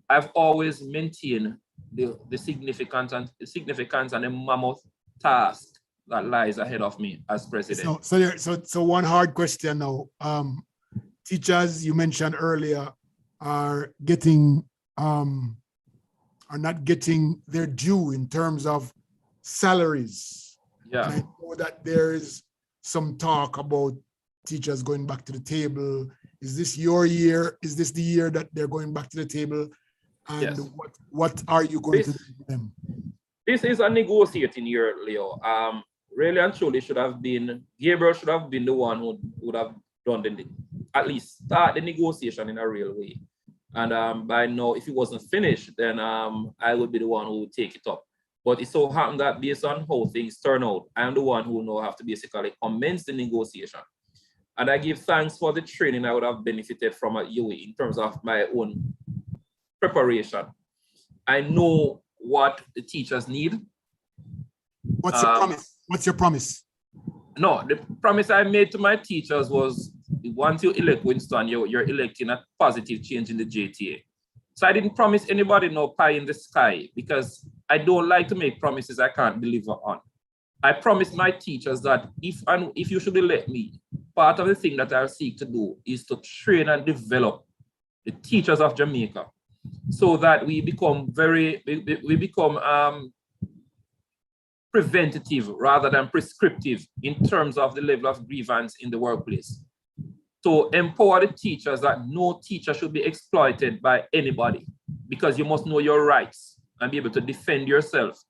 I've always maintained the significance and the mammoth task that lies ahead of me as president. So one hard question now. Teachers, you mentioned earlier, are not getting their due in terms of salaries. Yeah. And I know that there is some talk about teachers going back to the table. Is this your year? Is this the year that they're going back to the table? And yes. What are you going to do with them? This is a negotiating year, Leo. Really and truly Gabriel should have been the one who would have done at least start the negotiation in a real way. And by now, if it wasn't finished, then I would be the one who would take it up. But it so happened that based on how things turn out, I'm the one who now have to basically commence the negotiation. And I give thanks for the training I would have benefited from at UE in terms of my own preparation. I know what the teachers need. What's your promise? What's your promise? No, the promise I made to my teachers was, once you elect Winston, you're electing a positive change in the JTA. So I didn't promise anybody no pie in the sky, because I don't like to make promises I can't deliver on. I promised my teachers that if you should elect me, part of the thing that I'll seek to do is to train and develop the teachers of Jamaica, so that we become preventative rather than prescriptive in terms of the level of grievance in the workplace. To empower the teachers that no teacher should be exploited by anybody, because you must know your rights and be able to defend yourself.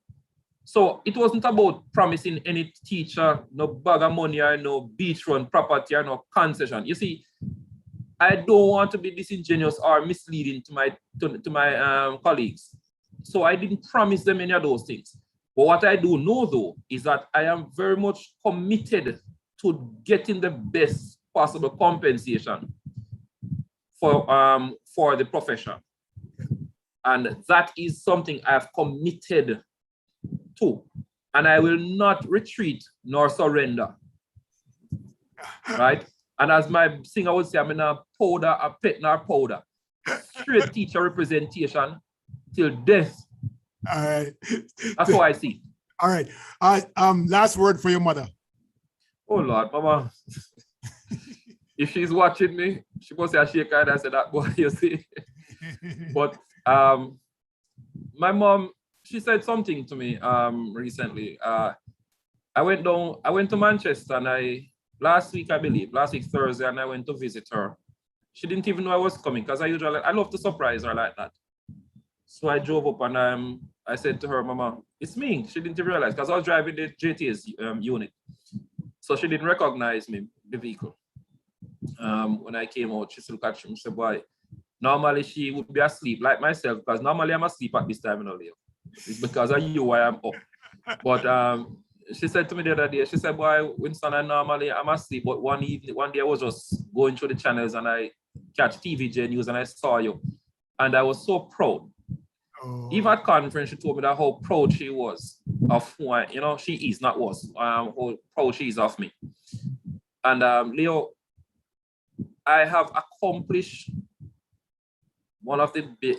So it wasn't about promising any teacher no bag of money or no beachfront property or no concession. You see, I don't want to be disingenuous or misleading to my colleagues. So I didn't promise them any of those things. But what I do know, though, is that I am very much committed to getting the best possible compensation for the profession. And that is something I have committed to. And I will not retreat nor surrender. Right? And as my singer would say, I'm in a pet nor powder. Straight teacher representation till death. All right. That's how I see it. All right. Last word for your mother. Oh Lord, Mama. If she's watching me, she must say I shake her and I say that boy, you see. But my mom, she said something to me recently. I went to Manchester, and last week Thursday, and I went to visit her. She didn't even know I was coming, because I love to surprise her like that. So I drove up and I said to her, Mama, it's me. She didn't even realize, because I was driving the JTA's unit. So she didn't recognize me, the vehicle. When I came out, she looked at me and said, boy, normally she would be asleep like myself, because normally I'm asleep at this time in Leo. It's because of you I am up. But she said to me the other day, she said, boy, Winston, normally I'm asleep, but one day I was just going through the channels and I catch TVJ News and I saw you. And I was so proud. Oh. Even at conference, she told me that how proud she was of who she is, not was, how proud she is of me. And Leo, I have accomplished one of the big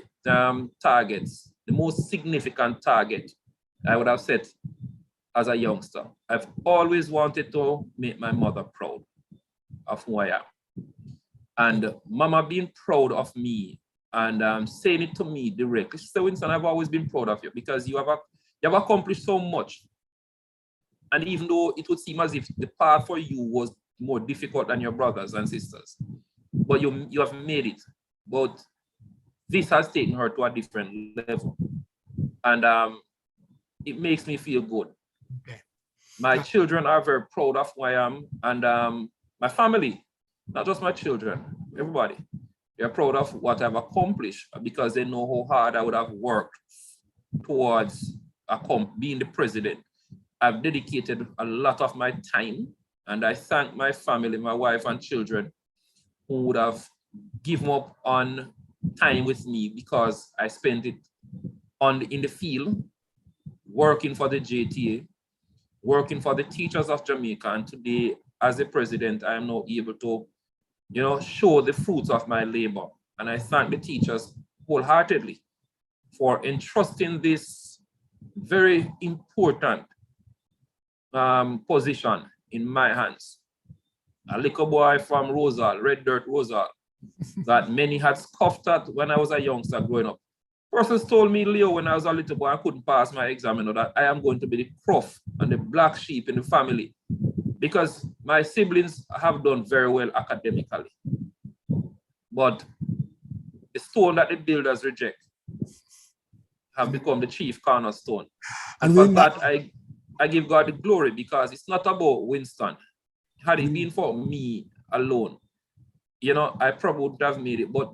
targets, the most significant target I would have set as a youngster. I've always wanted to make my mother proud of who I am. And Mama being proud of me and saying it to me directly. She said, Winston, I've always been proud of you, because you have accomplished so much. And even though it would seem as if the path for you was more difficult than your brothers and sisters, but you have made it. But this has taken her to a different level. And it makes me feel good. Okay. My children are very proud of who I am, and my family, not just my children, everybody. They're proud of what I've accomplished because they know how hard I would have worked towards being the president. I've dedicated a lot of my time, and I thank my family, my wife and children, who would have given up on time with me because I spent it in the field, working for the JTA, working for the teachers of Jamaica, and today, as a president, I am now able to, show the fruits of my labor. And I thank the teachers wholeheartedly for entrusting this very important position in my hands. A little boy from Rosal, Red Dirt Rosal, that many had scoffed at when I was a youngster growing up. Persons told me, Leo, when I was a little boy, I couldn't pass my exam, that I am going to be the croft and the black sheep in the family because my siblings have done very well academically. But the stone that the builders reject have become the chief cornerstone. And for that, I give God the glory because it's not about Winston. Had it been for me alone, I probably would have made it. But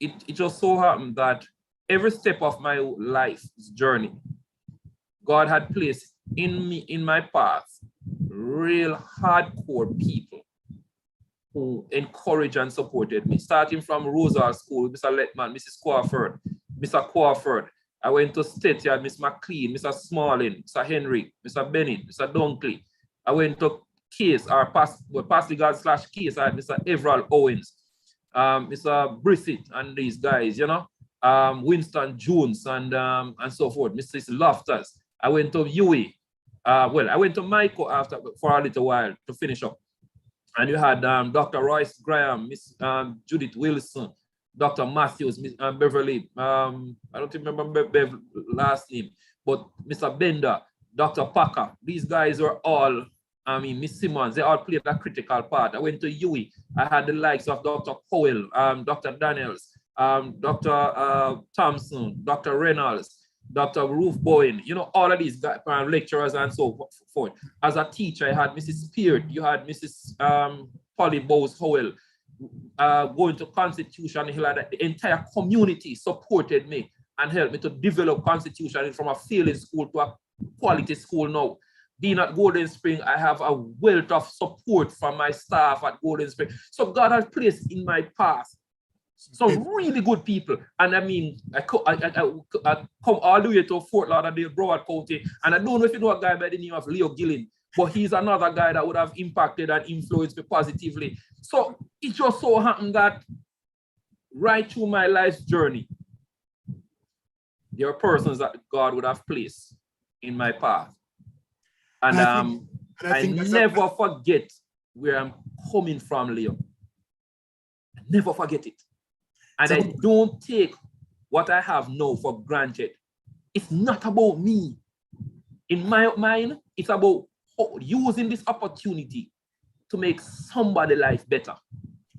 it just so happened that every step of my life's journey, God had placed in my path, real hardcore people who encouraged and supported me. Starting from Rosal School, Mr. Leitman, Mrs. Crawford, Mr. Crawford. I went to State Yard, Miss McLean, Mr. Smalling, Mr. Henry, Mr. Bennett, Mr. Dunkley. I went to Case, or Pastigal / Case, I had Mr. Everall Owens, Mr. Brissett, and these guys, Winston Jones, and so forth, Mrs. Lofters. I went to Huey. I went to Michael after for a little while to finish up. And you had Dr. Royce Graham, Miss Judith Wilson, Dr. Matthews, Miss Beverly, I don't remember Bev last name, but Mr. Bender, Dr. Packer. These guys were all, Miss Simmons, they all played a critical part. I went to Huey. I had the likes of Dr. Powell, Dr. Daniels, Dr. Thompson, Dr. Reynolds, Dr. Ruth Bowen, all of these guys, lecturers and so forth. As a teacher, I had Mrs. Speard, you had Mrs. Polly Bowes Howell, going to Constitution Hill, and the entire community supported me and helped me to develop Constitution from a failing school to a quality school now. Being at Golden Spring, I have a wealth of support from my staff at Golden Spring. So God has placed in my path some really good people. And I come all the way to Fort Lauderdale, Broward County, and I don't know if you know a guy by the name of Leo Gilling, but he's another guy that would have impacted and influenced me positively. So it just so happened that right through my life's journey, there are persons that God would have placed in my path. And I never forget where I'm coming from, Leo. I never forget it. And I don't take what I have now for granted. It's not about me. In my mind, it's about using this opportunity to make somebody's life better.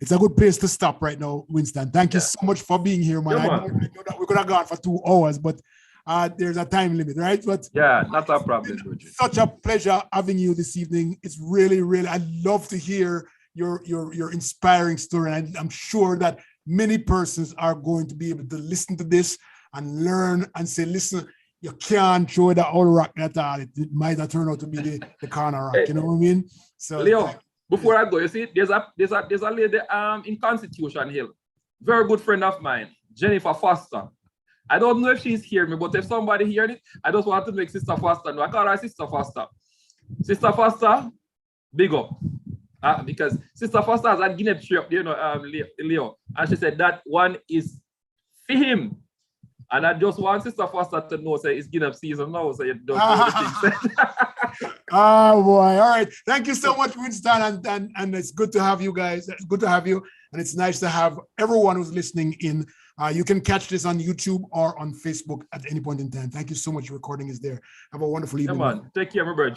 It's a good place to stop right now, Winston. Thank you so much for being here, man. Yeah, I know that we could have gone for 2 hours, but there's a time limit, right? But yeah, not a problem. Such a pleasure having you this evening. It's really, really, I love to hear your inspiring story. And I'm sure that many persons are going to be able to listen to this and learn and say, listen, you can't throw the old rock at all. It might have turned out to be the corner rock. You know what I mean? So Leo, before I go, you see, there's a lady in Constitution Hill, very good friend of mine, Jennifer Foster. I don't know if she's hearing me, but if somebody heard it, I just want to make Sister Foster know. I call her Sister Foster. Sister Foster, big up. Because Sister Foster has a Guinea tree up there, Leo. And she said that one is for him. And I just want Sister Foster to know, say it's Guinea season now, so you don't know anything. Oh boy. All right. Thank you so much, Winston. And it's good to have you guys. It's good to have you. And it's nice to have everyone who's listening in. You can catch this on YouTube or on Facebook at any point in time. Thank you so much. Your recording is there. Have a wonderful evening. Come on. Take care, my brethren.